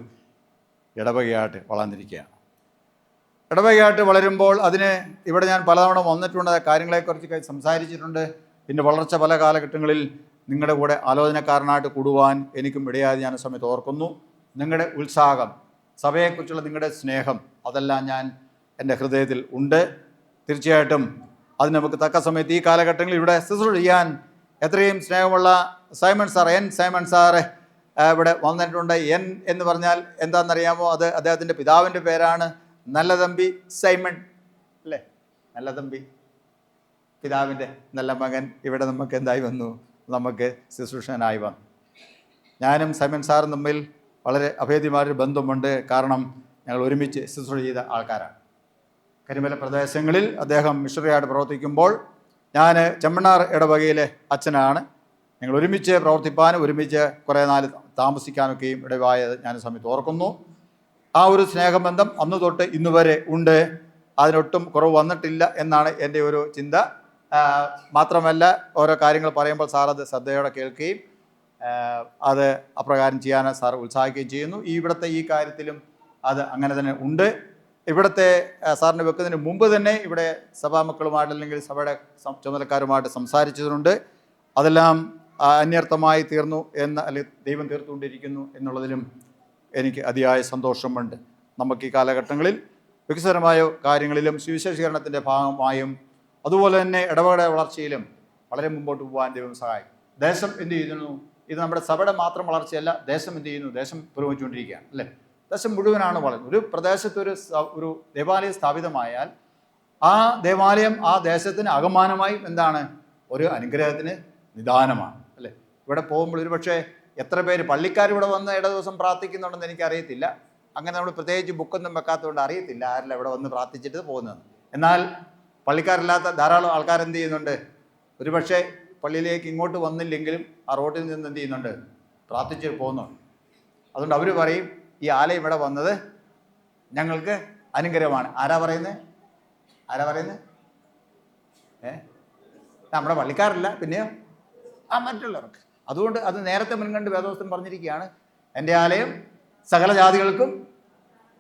ഇടവകയായിട്ട് വളർന്നിരിക്കുകയാണ്. ഇടവകയായിട്ട് വളരുമ്പോൾ അതിന് ഇവിടെ ഞാൻ പലതവണ വന്നിട്ടുണ്ട്, കാര്യങ്ങളെക്കുറിച്ച് സംസാരിച്ചിട്ടുണ്ട്. പിന്നെ വളർച്ച പല കാലഘട്ടങ്ങളിൽ നിങ്ങളുടെ കൂടെ ആലോചനക്കാരനായിട്ട് കൂടുവാൻ എനിക്കും ഇടയാതെ ഞാൻ സമയത്ത് ഓർക്കുന്നു. നിങ്ങളുടെ ഉത്സാഹം, സഭയെക്കുറിച്ചുള്ള നിങ്ങളുടെ സ്നേഹം, അതെല്ലാം ഞാൻ എൻ്റെ ഹൃദയത്തിൽ ഉണ്ട്. തീർച്ചയായിട്ടും അത് നമുക്ക് തക്ക സമയത്ത് ഈ കാലഘട്ടങ്ങളിൽ ഇവിടെ ശുശ്രൂഷ ചെയ്യാൻ എത്രയും സ്നേഹമുള്ള സൈമൺ സാർ, സൈമൺ സാറ് ഇവിടെ വന്നിട്ടുണ്ട്. എന്ന് പറഞ്ഞാൽ എന്താണെന്നറിയാമോ? അത് അദ്ദേഹത്തിൻ്റെ പിതാവിൻ്റെ പേരാണ്. നല്ല തമ്പി സൈമൺ അല്ലേ? നല്ല തമ്പി, പിതാവിൻ്റെ നല്ല മകൻ ഇവിടെ നമുക്ക് എന്തായി വന്നു? നമുക്ക് ശുശ്രൂഷകനായി വന്നു. ഞാനും സൈമൺ സാറും തമ്മിൽ വളരെ അഭേദ്യമായൊരു ബന്ധമുണ്ട്. കാരണം ഞങ്ങൾ ഒരുമിച്ച് ശുശ്രൂഷ ചെയ്ത ആൾക്കാരാണ്. കരിമല പ്രദേശങ്ങളിൽ അദ്ദേഹം മിഷണറിയായിട്ട് പ്രവർത്തിക്കുമ്പോൾ ഞാൻ ചെമ്മണ്ണാർ ഇടവകയിലെ അച്ഛനാണ്. ഞങ്ങൾ ഒരുമിച്ച് പ്രവർത്തിപ്പാനും ഒരുമിച്ച് കുറേ നാൾ താമസിക്കാനൊക്കെയും ഇടവായത് ഞാൻ സമയത്ത് ഓർക്കുന്നു. ആ ഒരു സ്നേഹബന്ധം അന്ന് തൊട്ട് ഇന്ന് വരെ ഉണ്ട്. അതിനൊട്ടും കുറവ് വന്നിട്ടില്ല എന്നാണ് എൻ്റെ ഒരു ചിന്ത. മാത്രമല്ല, ഓരോ കാര്യങ്ങൾ പറയുമ്പോൾ സാർ അത് ശ്രദ്ധയോടെ കേൾക്കുകയും അത് അപ്രകാരം ചെയ്യാൻ സാർ ഉത്സാഹിക്കുകയും ചെയ്യുന്നു. ഇവിടുത്തെ ഈ കാര്യത്തിലും അത് അങ്ങനെ തന്നെ ഉണ്ട്. ഇവിടുത്തെ സാറിന് വെക്കുന്നതിന് മുമ്പ് തന്നെ ഇവിടെ സഭാമക്കളുമായിട്ട് അല്ലെങ്കിൽ സഭയുടെ ചുമതലക്കാരുമായിട്ട് സംസാരിച്ചതുകൊണ്ട് അതെല്ലാം അന്യർത്ഥമായി തീർന്നു എന്ന്, അല്ലെങ്കിൽ ദൈവം തീർത്തുകൊണ്ടിരിക്കുന്നു എന്നുള്ളതിലും എനിക്ക് അതിയായ സന്തോഷമുണ്ട്. നമുക്ക് ഈ കാലഘട്ടങ്ങളിൽ വികസനമായ കാര്യങ്ങളിലും സുവിശേഷീകരണത്തിൻ്റെ ഭാഗമായും അതുപോലെ തന്നെ ഇടപെട വളർച്ചയിലും വളരെ മുമ്പോട്ട് പോകാൻ ദൈവം സഹായിക്കും. ദേശം എന്ത് ചെയ്യുന്നു? ഇത് നമ്മുടെ സഭയുടെ മാത്രം വളർച്ചയല്ല, ദേശം എന്ത് ചെയ്യുന്നു? ദേശം പുരോഗമിച്ചുകൊണ്ടിരിക്കുകയാണ്, അല്ലേ? ദേശം മുഴുവനാണ് വളരുന്നത്. ഒരു പ്രദേശത്ത് ഒരു ദേവാലയം സ്ഥാപിതമായാൽ ആ ദേവാലയം ആ ദേശത്തിന് അകമാനമായും എന്താണ്? ഒരു അനുഗ്രഹത്തിന് നിദാനമാണ്, അല്ലേ? ഇവിടെ പോകുമ്പോൾ ഒരു പക്ഷേ എത്ര പേര് പള്ളിക്കാർ ഇവിടെ വന്ന് ഇട ദിവസം പ്രാർത്ഥിക്കുന്നുണ്ടെന്ന് എനിക്കറിയത്തില്ല. അങ്ങനെ നമ്മൾ പ്രത്യേകിച്ച് ബുക്കൊന്നും വെക്കാത്തതുകൊണ്ട് അറിയത്തില്ല ആരെല്ലാം ഇവിടെ വന്ന് പ്രാർത്ഥിച്ചിട്ട് പോകുന്നത്. എന്നാൽ പള്ളിക്കാരില്ലാത്ത ധാരാളം ആൾക്കാരെന്ത് ചെയ്യുന്നുണ്ട്? ഒരു പക്ഷേ പള്ളിയിലേക്ക് ഇങ്ങോട്ട് വന്നില്ലെങ്കിലും ആ റോഡിൽ നിന്ന് എന്ത് ചെയ്യുന്നുണ്ട്? പ്രാർത്ഥിച്ച് പോകുന്നുണ്ട്. അതുകൊണ്ട് അവർ പറയും, ഈ ആലയം ഇവിടെ വന്നത് ഞങ്ങൾക്ക് അനുഗ്രഹമാണ്. ആരാ പറയുന്നത്? നമ്മുടെ പള്ളിക്കാരല്ല, പിന്നെയോ മറ്റുള്ളവർക്ക്. അതുകൊണ്ട് അത് നേരത്തെ മുൻകണ്ട് വേദോസ്തം പറഞ്ഞിരിക്കുകയാണ്, എൻ്റെ ആലയം സകല ജാതികൾക്കും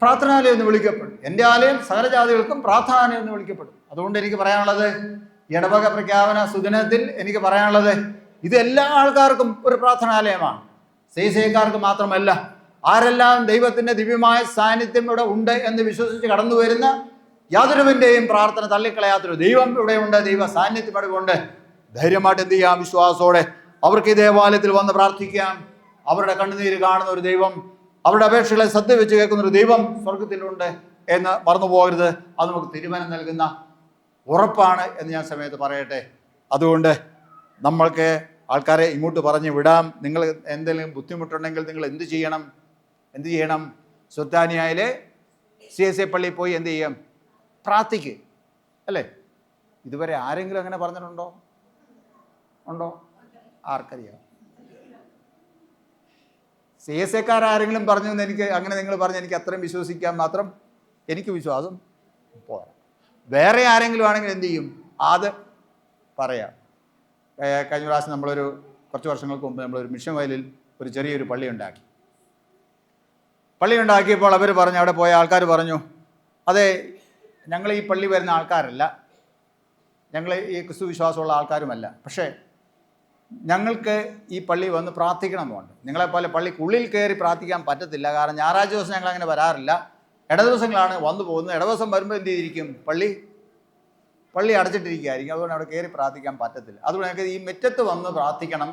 പ്രാർത്ഥനാലയം എന്ന് വിളിക്കപ്പെടും. എൻ്റെ ആലയം സകല ജാതികൾക്കും പ്രാർത്ഥനാലയം എന്ന് വിളിക്കപ്പെടും. അതുകൊണ്ട് എനിക്ക് പറയാനുള്ളത്, ഇടവക പ്രഖ്യാപന സുദിനത്തിൽ എനിക്ക് പറയാനുള്ളത്, ഇത് എല്ലാ ആൾക്കാർക്കും ഒരു പ്രാർത്ഥനാലയമാണ്. സേസേക്കാർക്ക് മാത്രമല്ല, ആരെല്ലാം ദൈവത്തിൻ്റെ ദിവ്യമായ സാന്നിധ്യം ഇവിടെ ഉണ്ട് എന്ന് വിശ്വസിച്ച് കടന്നു വരുന്ന യാതൊരുവിൻ്റെയും പ്രാർത്ഥന തള്ളിക്കളയാത്തൊരു ദൈവം ഇവിടെ ഉണ്ട്, ദൈവ സാന്നിധ്യം ഇവിടെ ഉണ്ട്. ധൈര്യമായിട്ട് എന്ത് ചെയ്യാം? വിശ്വാസത്തോടെ അവർക്ക് ഈ ദേവാലയത്തിൽ വന്ന് പ്രാർത്ഥിക്കാം. അവരുടെ കണ്ണുനീര് കാണുന്ന ഒരു ദൈവം, അവരുടെ അപേക്ഷകളെ ശ്രദ്ധ വെച്ച് കേൾക്കുന്ന ഒരു ദൈവം സ്വർഗത്തിലുണ്ട് എന്ന് മറന്നു പോകരുത്. അത് നമുക്ക് തീരുമാനം നൽകുന്ന ഉറപ്പാണ് എന്ന് ഞാൻ സമയത്ത് പറയട്ടെ. അതുകൊണ്ട് നമ്മൾക്ക് ആൾക്കാരെ ഇങ്ങോട്ട് പറഞ്ഞു വിടാം. നിങ്ങൾ എന്തെങ്കിലും ബുദ്ധിമുട്ടുണ്ടെങ്കിൽ നിങ്ങൾ എന്ത് ചെയ്യണം? സുൽത്താനിയയിലെ CSA പള്ളിയിൽ പോയി എന്ത് ചെയ്യാം? പ്രാർത്ഥിക്ക്, അല്ലേ? ഇതുവരെ ആരെങ്കിലും അങ്ങനെ പറഞ്ഞിട്ടുണ്ടോ? ആർക്കറിയാം? CSAക്കാരെങ്കിലും പറഞ്ഞു എന്ന് എനിക്ക്, അങ്ങനെ നിങ്ങൾ പറഞ്ഞ് എനിക്ക് അത്രയും വിശ്വസിക്കാൻ മാത്രം എനിക്ക് വിശ്വാസം പോരാ. വേറെ ആരെങ്കിലും ആണെങ്കിൽ എന്ത് ചെയ്യും? അത് പറയാം. കഴിഞ്ഞ പ്രാവശ്യം കുറച്ച് വർഷങ്ങൾക്ക് മുമ്പ് നമ്മളൊരു മിഷൻ വയലിൽ ഒരു ചെറിയൊരു പള്ളി ഉണ്ടാക്കിയപ്പോൾ അവർ പറഞ്ഞു, അവിടെ പോയ ആൾക്കാർ പറഞ്ഞു, അതെ, ഞങ്ങൾ ഈ പള്ളി വരുന്ന ആൾക്കാരല്ല, ഞങ്ങൾ ഈ ക്രിസ്തു വിശ്വാസമുള്ള ആൾക്കാരുമല്ല, പക്ഷേ ഞങ്ങൾക്ക് ഈ പള്ളി വന്ന് പ്രാർത്ഥിക്കണമെന്നുണ്ട്. നിങ്ങളെപ്പോലെ പള്ളിക്കുള്ളിൽ കയറി പ്രാർത്ഥിക്കാൻ പറ്റത്തില്ല, കാരണം ഞായറാഴ്ച ദിവസം ഞങ്ങൾ അങ്ങനെ വരാറില്ല, ഇടദിവസങ്ങളാണ് വന്നു പോകുന്നത്. ഇടദിവസം വരുമ്പോൾ എന്ത് ചെയ്തിരിക്കും? പള്ളി അടച്ചിട്ടിരിക്കുകയായിരിക്കും. അതുകൊണ്ട് അവിടെ കയറി പ്രാർത്ഥിക്കാൻ പറ്റത്തില്ല. അതുകൊണ്ട് ഞങ്ങൾക്ക് ഈ മുറ്റത്ത് വന്ന് പ്രാർത്ഥിക്കണം.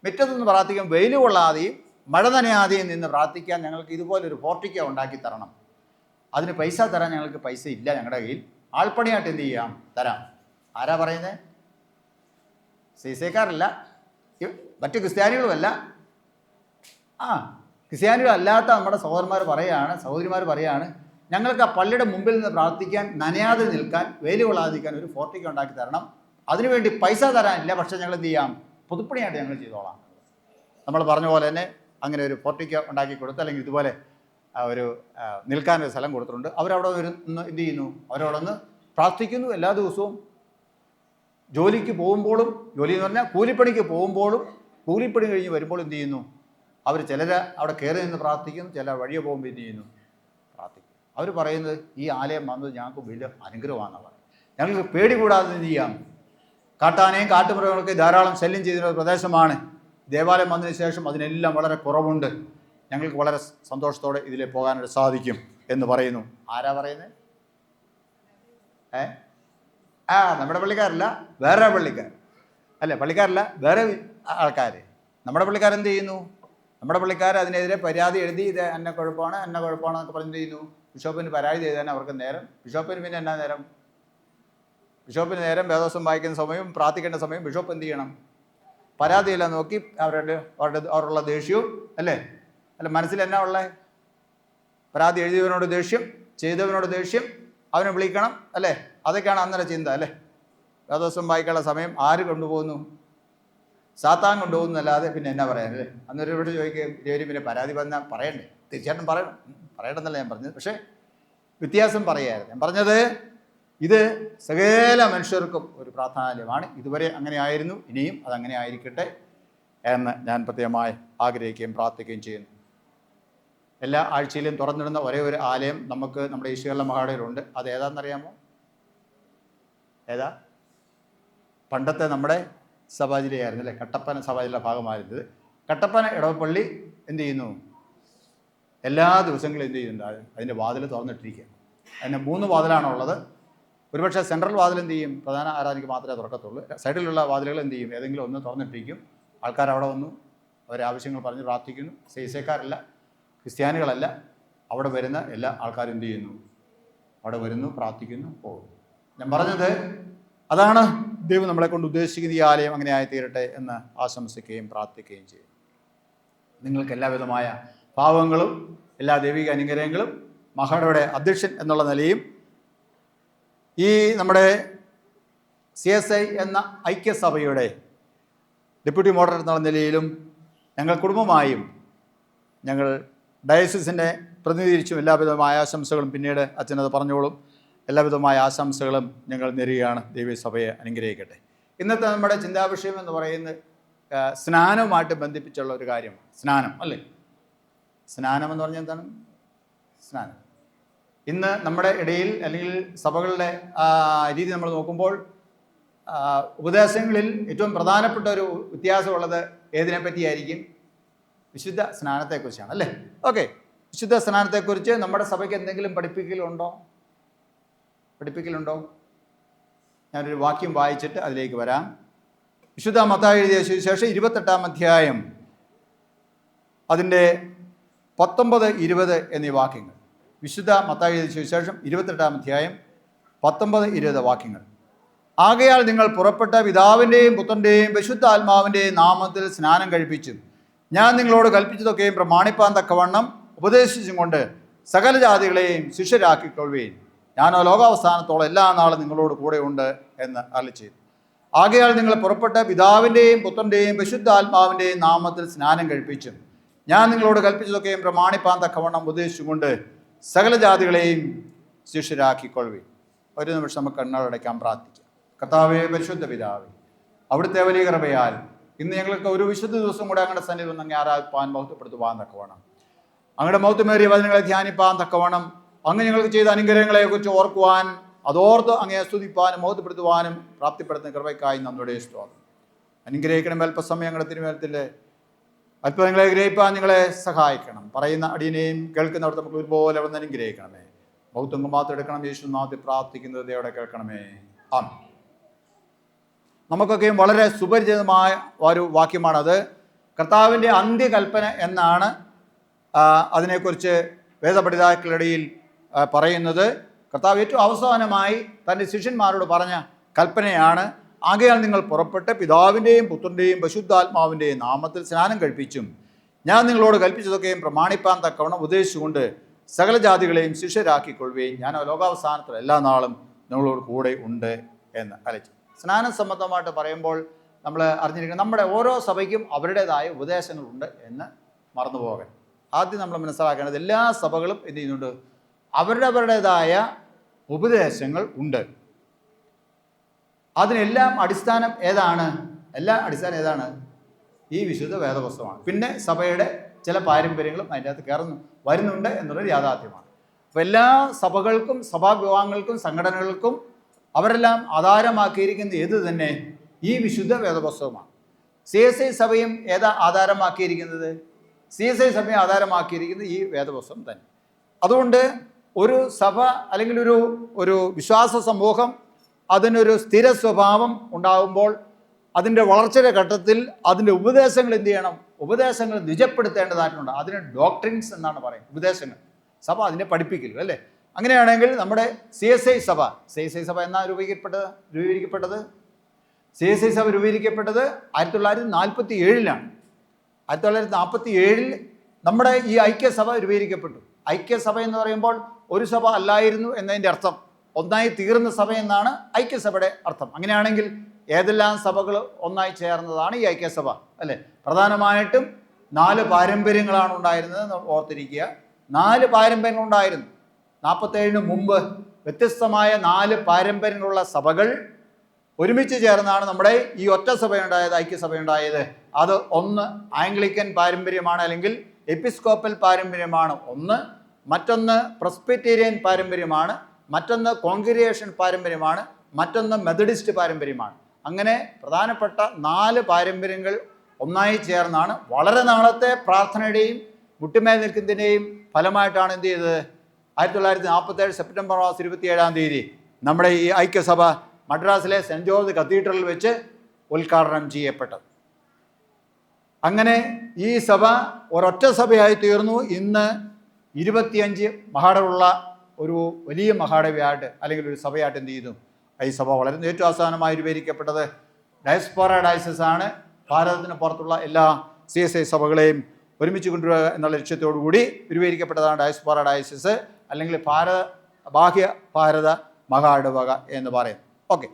മുറ്റത്തുനിന്ന് പ്രാർത്ഥിക്കാൻ വെയിൽ കൊള്ളാതെയും മഴ നനയാതെയും നിന്ന് പ്രാർത്ഥിക്കാൻ ഞങ്ങൾക്ക് ഇതുപോലൊരു പോർട്ടിക്കോ ഉണ്ടാക്കി തരണം. അതിന് പൈസ തരാൻ ഞങ്ങൾക്ക് പൈസ ഇല്ല ഞങ്ങളുടെ കയ്യിൽ. ആൾപ്പണിയായിട്ട് എന്ത് ചെയ്യാം? തരാം. ആരാ പറയുന്നത്? CSAക്കാരല്ല, മറ്റു ക്രിസ്ത്യാനികളുമല്ല. ക്രിസ്ത്യാനികളല്ലാത്ത നമ്മുടെ സഹോദരിമാർ പറയാണ്, ഞങ്ങൾക്ക് ആ പള്ളിയുടെ മുമ്പിൽ നിന്ന് പ്രാർത്ഥിക്കാൻ, നനയാതെ നിൽക്കാൻ, വെയിൽ കൊള്ളാതെ നിൽക്കാൻ ഒരു ഫോർട്ടിക്ക ഉണ്ടാക്കി തരണം. അതിനുവേണ്ടി പൈസ തരാനില്ല, പക്ഷേ ഞങ്ങൾ എന്ത് ചെയ്യാം? പുതുപ്പണിയായിട്ട് ഞങ്ങൾ ചെയ്തോളാം. നമ്മൾ പറഞ്ഞ പോലെ തന്നെ അങ്ങനെ ഒരു ഫോർട്ടിക്ക ഉണ്ടാക്കി കൊടുത്ത്, അല്ലെങ്കിൽ ഇതുപോലെ ഒരു നിൽക്കാനൊരു സ്ഥലം കൊടുത്തിട്ടുണ്ട്. അവരവിടെ എന്ത് ചെയ്യുന്നു? അവരവിടെ നിന്ന് പ്രാർത്ഥിക്കുന്നു. എല്ലാ ദിവസവും ജോലിക്ക് പോകുമ്പോഴും, ജോലി എന്ന് പറഞ്ഞാൽ കൂലിപ്പണിക്ക് പോകുമ്പോഴും, കൂലിപ്പണി കഴിഞ്ഞ് വരുമ്പോൾ എന്ത് ചെയ്യുന്നു? ചിലർ അവിടെ കയറി നിന്ന് പ്രാർത്ഥിക്കുന്നു, ചിലർ വഴിയെ പോകുമ്പോൾ എന്ത് ചെയ്യുന്നു? പ്രാർത്ഥിക്കും. അവർ പറയുന്നത്, ഈ ആലയം വന്നത് ഞങ്ങൾക്ക് വലിയ അനുഗ്രഹമാണെന്ന് പറയും. ഞങ്ങൾക്ക് പേടി കൂടാതെ എന്ത് ചെയ്യാം? കാട്ടാനയും കാട്ടുമൃഗങ്ങളൊക്കെ ധാരാളം ശല്യം ചെയ്യുന്ന ഒരു പ്രദേശമാണ്. ദേവാലയം വന്നതിന് ശേഷം അതിനെല്ലാം വളരെ കുറവുണ്ട്. ഞങ്ങൾക്ക് വളരെ സന്തോഷത്തോടെ ഇതിലെ പോകാനായിട്ട് സാധിക്കും എന്ന് പറയുന്നു. ആരാ പറയുന്നത്? നമ്മുടെ പള്ളിക്കാരല്ല, വേറെ പള്ളിക്കാർ. അല്ലേ, പള്ളിക്കാരല്ല, വേറെ ആൾക്കാർ. നമ്മുടെ പള്ളിക്കാരെന്ത് ചെയ്യുന്നു? നമ്മുടെ പള്ളിക്കാർ അതിനെതിരെ പരാതി എഴുതി, ഇത് എന്നെ കുഴപ്പമാണ് എന്നൊക്കെ പറഞ്ഞ് ചെയ്യുന്നു. ബിഷപ്പിന് പരാതി എഴുതാൻ അവർക്ക് നേരം. ബിഷപ്പിന് പിന്നെ എന്നാ നേരം? ബിഷപ്പിന് നേരം വേദോസം വായിക്കുന്ന സമയം, പ്രാർത്ഥിക്കേണ്ട സമയം. ബിഷപ്പ് എന്ത് ചെയ്യണം? പരാതിയെല്ലാം നോക്കി അവരുള്ള ദേഷ്യവും, അല്ലേ മനസ്സിൽ എന്നാ ഉള്ളത്? പരാതി എഴുതിയവനോട് ദേഷ്യം, ചെയ്തവനോട് ദേഷ്യം, അവനെ വിളിക്കണം, അല്ലേ? അതൊക്കെയാണ് അന്നേരം ചിന്ത, അല്ലേ? വേദോസം വായിക്കാനുള്ള സമയം ആര് കൊണ്ടുപോകുന്നു? സാത്താൻ കൊണ്ടുപോകുന്നല്ലാതെ പിന്നെ എന്നാ പറയാൻ, അല്ലേ? അന്നേരം ഇവിടെ ചോദിക്കുക, പിന്നെ പരാതി വന്നാൽ പറയണ്ടേ? തീർച്ചയായിട്ടും പറയണമെന്നല്ല ഞാൻ പറഞ്ഞത്, പക്ഷേ വ്യത്യാസം പറയായിരുന്നു. ഞാൻ പറഞ്ഞത്, ഇത് സകല മനുഷ്യർക്കും ഒരു പ്രാധാന്യമാണ്. ഇതുവരെ അങ്ങനെ ആയിരുന്നു, ഇനിയും അതങ്ങനെ ആയിരിക്കട്ടെ എന്ന് ഞാൻ പ്രത്യേകമായി ആഗ്രഹിക്കുകയും പ്രാർത്ഥിക്കുകയും ചെയ്യുന്നു. എല്ലാ ആഴ്ചയിലും തുറന്നിടുന്ന ഒരേ ഒരു ആലയം നമുക്ക് നമ്മുടെ ഈശ്വര മഹാടയിലുണ്ട്. അത് ഏതാണെന്നറിയാമോ? ഏതാ? പണ്ടത്തെ നമ്മുടെ സഭാജിലയായിരുന്നു അല്ലേ? കട്ടപ്പന സഭാജിലെ ഭാഗമായിരുന്നത്. കട്ടപ്പന ഇടവപ്പള്ളി എന്ത് ചെയ്യുന്നു? എല്ലാ ദിവസങ്ങളും എന്ത് ചെയ്യുന്നുണ്ട്? അതിൻ്റെ വാതിൽ തുറന്നിട്ടിരിക്കുക. അതിന് 3 വാതിലാണുള്ളത്. ഒരുപക്ഷെ സെൻട്രൽ വാതിൽ എന്ത് ചെയ്യും? പ്രധാന ആരാധനയ്ക്ക് മാത്രമേ തുറക്കത്തുള്ളൂ. സൈഡിലുള്ള വാതിലുകൾ എന്ത് ചെയ്യും? ഏതെങ്കിലും ഒന്ന് തുറന്നിട്ടിരിക്കും. ആൾക്കാർ അവിടെ വന്നു അവരെ ആവശ്യങ്ങൾ പറഞ്ഞ് പ്രാർത്ഥിക്കുന്നു. സൈസേക്കാരല്ല, ക്രിസ്ത്യാനികളല്ല, അവിടെ വരുന്ന എല്ലാ ആൾക്കാരും എന്ത് ചെയ്യുന്നു? അവിടെ വരുന്നു, പ്രാർത്ഥിക്കുന്നു, പോകും. ഞാൻ പറഞ്ഞത് അതാണ് ദൈവം നമ്മളെ കൊണ്ട് ഉദ്ദേശിക്കുന്ന. ഈ ആലയം അങ്ങനെ ആയിത്തീരട്ടെ എന്ന് ആശംസിക്കുകയും പ്രാർത്ഥിക്കുകയും ചെയ്യും. നിങ്ങൾക്ക് എല്ലാവിധമായ ഭാവങ്ങളും എല്ലാ ദൈവിക അനുഗ്രഹങ്ങളും മഹാടയുടെ അധ്യക്ഷൻ എന്നുള്ള നിലയും ഈ നമ്മുടെ CSI എന്ന ഐക്യസഭയുടെ ഡെപ്യൂട്ടി മോഡറേറ്റർ എന്നുള്ള നിലയിലും ഞങ്ങൾ കുടുംബമായും ഞങ്ങൾ ഡയസിസിനെ പ്രതിനിധീകരിച്ചും എല്ലാവിധമായ ആശംസകളും, പിന്നീട് അച്ഛനത് പറഞ്ഞോളും, എല്ലാവിധമായ ആശംസകളും ഞങ്ങൾ നേരുകയാണ്. ദൈവസഭയെ അനുഗ്രഹിക്കട്ടെ. ഇന്നത്തെ നമ്മുടെ ചിന്താവിഷയം എന്ന് പറയുന്നത് സ്നാനവുമായിട്ട് ബന്ധിപ്പിച്ചുള്ള ഒരു കാര്യമാണ്. സ്നാനം അല്ലേ? സ്നാനം എന്ന് പറഞ്ഞാൽ എന്താണ്? സ്നാനം ഇന്ന് നമ്മുടെ ഇടയിൽ അല്ലെങ്കിൽ സഭകളുടെ രീതി നമ്മൾ നോക്കുമ്പോൾ ഉപദേശങ്ങളിൽ ഏറ്റവും പ്രധാനപ്പെട്ട ഒരു വ്യത്യാസമുള്ളത് ഏതിനെ പറ്റിയായിരിക്കും? വിശുദ്ധ സ്നാനത്തെക്കുറിച്ചാണ് അല്ലേ? ഓക്കെ, വിശുദ്ധ സ്നാനത്തെക്കുറിച്ച് നമ്മുടെ സഭയ്ക്ക് എന്തെങ്കിലും പഠിപ്പിക്കലുണ്ടോ? ഞാനൊരു വാക്യം വായിച്ചിട്ട് അതിലേക്ക് വരാം. വിശുദ്ധ മത്തായി എഴുതിയ സുവിശേഷം 28-ാം അധ്യായം അതിൻ്റെ 19-20 എന്നീ വാക്യങ്ങൾ. വിശുദ്ധ മത്തായി എഴുതിയ സുവിശേഷം 28-ാം അധ്യായം 19-20 വാക്യങ്ങൾ. ആകയാൽ നിങ്ങൾ പുറപ്പെട്ട പിതാവിൻ്റെയും പുത്രൻ്റെയും പരിശുദ്ധാത്മാവിൻ്റെയും നാമത്തിൽ സ്നാനം കഴിപ്പിച്ചും ഞാൻ നിങ്ങളോട് കൽപ്പിച്ചതൊക്കെയും പ്രമാണിപ്പാൻ തക്കവണ്ണം ഉപദേശിച്ചും കൊണ്ട് സകല ജാതികളെയും ശിഷ്യരാക്കിക്കൊള്ളുകയും ഞാനോ ലോകാവസാനത്തോളം എല്ലാ നാളും നിങ്ങളോട് കൂടെ ഉണ്ട് എന്ന് അരുളിച്ചെയ്തു. ആകയാൽ നിങ്ങൾ പുറപ്പെട്ട പിതാവിൻ്റെയും പുത്രൻ്റെയും പരിശുദ്ധാത്മാവിൻ്റെയും നാമത്തിൽ സ്നാനം കഴിപ്പിച്ചും ഞാൻ നിങ്ങളോട് കൽപ്പിച്ചതൊക്കെയും പ്രമാണിപ്പാൻ തക്കവണ്ണം ഉപദേശിച്ചുകൊണ്ട് സകല ജാതികളെയും ശിഷ്യരാക്കിക്കൊള്ളുകയും. ഒരു നിമിഷം നമുക്ക് കണ്ണടയ്ക്കാൻ പ്രാർത്ഥിക്കാം. കർത്താവേ, പരിശുദ്ധ പിതാവേ, അവിടുത്തെ വലിയ കൃപയാൽ ഇന്ന് ഞങ്ങൾക്ക് ഒരു വിശുദ്ധ ദിവസം കൂടെ അങ്ങയുടെ സന്നിധിയിൽ ഒന്ന് അങ്ങേ ആരാധിപ്പാൻ മഹത്വപ്പെടുത്തുവാൻ തക്കവണ്ണം, അങ്ങയുടെ മഹത്വമേറിയ വചനങ്ങളെ ധ്യാനിപ്പാൻ തക്കവണ്ണം, അങ്ങ് ഞങ്ങൾക്ക് ചെയ്ത അനുഗ്രഹങ്ങളെക്കുറിച്ച് ഓർക്കുവാൻ, അതോർത്ത് അങ്ങയെ സ്തുതിപ്പാനും മഹത്വപ്പെടുത്തുവാനും പ്രാപ്തിപ്പെടുത്തുന്ന കൃപയ്ക്കായി നന്ദിയുടെ സ്തോത്രം. അനുഗ്രഹിക്കണം. അല്പസമയം ഞങ്ങളുടെ തിരുമേലത്തിൻ്റെ അത്ഭുതങ്ങളെ ഗ്രഹിപ്പാൻ നിങ്ങളെ സഹായിക്കണം. പറയുന്ന അടിയനെയും കേൾക്കുന്നവർ നമുക്ക് ഒരുപോലെ അവിടെ നിന്ന് അനുഗ്രഹിക്കണമേ. മഹത്വം മാത്രം എടുക്കണം. യേശുനാമത്തിൽ പ്രാർത്ഥിക്കുന്നത് ദൈവത്തെ കേൾക്കണമേ. ആമേൻ. നമുക്കൊക്കെയും വളരെ സുപരിചിതമായ ഒരു വാക്യമാണത്. കർത്താവിൻ്റെ അന്ത്യകൽപ്പന എന്നാണ് അതിനെക്കുറിച്ച് വേദപണ്ഡിതാക്കളിടയിൽ പറയുന്നത്. കർത്താവ് ഏറ്റവും അവസാനമായി തൻ്റെ ശിഷ്യന്മാരോട് പറഞ്ഞ കൽപ്പനയാണ്, ആകയാൽ നിങ്ങൾ പുറപ്പെട്ട് പിതാവിൻ്റെയും പുത്രൻ്റെയും പരിശുദ്ധാത്മാവിൻ്റെയും നാമത്തിൽ സ്നാനം കഴിപ്പിച്ചും ഞാൻ നിങ്ങളോട് കൽപ്പിച്ചതൊക്കെയും പ്രമാണിപ്പാൻ തക്കവണ്ണം ഉപദേശിച്ചുകൊണ്ട് സകല ജാതികളെയും ശിഷ്യരാക്കിക്കൊള്ളുകയും ഞാൻ ലോകാവസാനത്തിൽ എല്ലാ നാളും നിങ്ങളോട് കൂടെ ഉണ്ട് എന്ന് അരച്ചു. സ്നാനം സംബന്ധമായിട്ട് പറയുമ്പോൾ നമ്മൾ അറിഞ്ഞിരിക്കണം, നമ്മുടെ ഓരോ സഭയ്ക്കും അവരുടേതായ ഉപദേശങ്ങളുണ്ട് എന്ന് മറന്നുപോകണം. ആദ്യം നമ്മൾ മനസ്സിലാക്കേണ്ടത് എല്ലാ സഭകളും എന്ത് ചെയ്യുന്നുണ്ട്? അവരുടേതായ ഉപദേശങ്ങൾ ഉണ്ട്. അതിനെല്ലാം അടിസ്ഥാനം ഏതാണ്? അടിസ്ഥാനം ഏതാണ്? ഈ വിശുദ്ധ വേദപുസ്തകമാണ്. പിന്നെ സഭയുടെ ചില പാരമ്പര്യങ്ങളും അതിൻ്റെ അകത്ത് വരുന്നുണ്ട് എന്നുള്ളൊരു യാഥാർത്ഥ്യമാണ്. അപ്പോൾ എല്ലാ സഭകൾക്കും സഭാവിഭാഗങ്ങൾക്കും സംഘടനകൾക്കും അവരെല്ലാം ആധാരമാക്കിയിരിക്കുന്നത് ഏത് തന്നെ? ഈ വിശുദ്ധ വേദപുസ്തകമാണ്. CSI സഭയും ഏതാ ആധാരമാക്കിയിരിക്കുന്നത്? CSI സഭയെ ആധാരമാക്കിയിരിക്കുന്നത് ഈ വേദപുസ്തകം തന്നെ. അതുകൊണ്ട് ഒരു സഭ അല്ലെങ്കിൽ ഒരു വിശ്വാസ സമൂഹം അതിനൊരു സ്ഥിര സ്വഭാവം ഉണ്ടാകുമ്പോൾ അതിൻ്റെ വളർച്ചയുടെ ഘട്ടത്തിൽ അതിൻ്റെ ഉപദേശങ്ങൾ എന്ത് ചെയ്യണം? ഉപദേശങ്ങൾ നിജപ്പെടുത്തേണ്ടതായിട്ടുണ്ട്. അതിന് ഡോക്ട്രിൻസ് എന്നാണ് പറയുന്നത്. ഉപദേശങ്ങൾ സഭ അതിനെ പഠിപ്പിക്കലും അല്ലേ? അങ്ങനെയാണെങ്കിൽ നമ്മുടെ CSI സഭ എന്നാണ് രൂപീകരിക്കപ്പെട്ടത്? CSI സഭ രൂപീകരിക്കപ്പെട്ടത് 1947-ലാണ്. 1947 നമ്മുടെ ഈ ഐക്യസഭ രൂപീകരിക്കപ്പെട്ടു. ഐക്യസഭ എന്ന് പറയുമ്പോൾ ഒരു സഭ അല്ലായിരുന്നു എന്നതിൻ്റെ അർത്ഥം. ഒന്നായി തീർന്ന സഭ എന്നാണ് ഐക്യസഭയുടെ അർത്ഥം. അങ്ങനെയാണെങ്കിൽ ഏതെല്ലാം സഭകൾ ഒന്നായി ചേർന്നതാണ് ഈ ഐക്യസഭ അല്ലേ? പ്രധാനമായിട്ടും 4 പാരമ്പര്യങ്ങളാണ് ഉണ്ടായിരുന്നത്. ഓർത്തിരിക്കുക, 4 പാരമ്പര്യങ്ങൾ ഉണ്ടായിരുന്നു. 47-ന് മുമ്പ് വ്യത്യസ്തമായ 4 പാരമ്പര്യങ്ങളുള്ള സഭകൾ ഒരുമിച്ച് ചേർന്നാണ് നമ്മുടെ ഈ ഒറ്റ സഭയുണ്ടായത്, ഐക്യസഭയുണ്ടായത്. അത് ഒന്ന് ആംഗ്ലിക്കൻ പാരമ്പര്യമാണ്, അല്ലെങ്കിൽ എപ്പിസ്കോപ്പൽ പാരമ്പര്യമാണ് ഒന്ന്. മറ്റൊന്ന് പ്രസ്ബിറ്റേറിയൻ പാരമ്പര്യമാണ്. മറ്റൊന്ന് കോൺഗ്രിഗേഷൻ പാരമ്പര്യമാണ്. മറ്റൊന്ന് മെത്തഡിസ്റ്റ് പാരമ്പര്യമാണ്. അങ്ങനെ പ്രധാനപ്പെട്ട 4 പാരമ്പര്യങ്ങൾ ഒന്നായി ചേർന്നാണ് വളരെ നാളത്തെ പ്രാർത്ഥനയുടെയും മുട്ടുമേൽ നിൽക്കുന്നതിൻ്റെയും ഫലമായിട്ടാണ് എന്ത് ചെയ്തത്? 1947 സെപ്റ്റംബർ 27 നമ്മുടെ ഈ ഐക്യസഭ മദ്രാസിലെ സെൻറ്റ് ജോർജ് കത്തീഡ്രലിൽ വെച്ച് ഉദ്ഘാടനം ചെയ്യപ്പെട്ടത്. അങ്ങനെ ഈ സഭ ഒരൊറ്റ സഭയായി തീർന്നു. ഇന്ന് 25 മഹാടമുള്ള ഒരു വലിയ മഹാടവയായിട്ട് അല്ലെങ്കിൽ ഒരു സഭയായിട്ട് എന്ത് ചെയ്തു? ഈ സഭ വളരെ ഏറ്റവും അവസാനമായി രൂപീകരിക്കപ്പെട്ടത് ഡയസ്പോറ ഡയസിസ് ആണ്. ഭാരതത്തിന് പുറത്തുള്ള എല്ലാ CSI സഭകളെയും ഒരുമിച്ച് കൊണ്ടുവരിക എന്നുള്ള ലക്ഷ്യത്തോടു കൂടി രൂപീകരിക്കപ്പെട്ടതാണ് ഡയസ്പോറ ഡയസിസ്, അല്ലെങ്കിൽ ബാഹ്യ ഭാരത മഹാഇടവക എന്ന് പറയും. ഓക്കെ,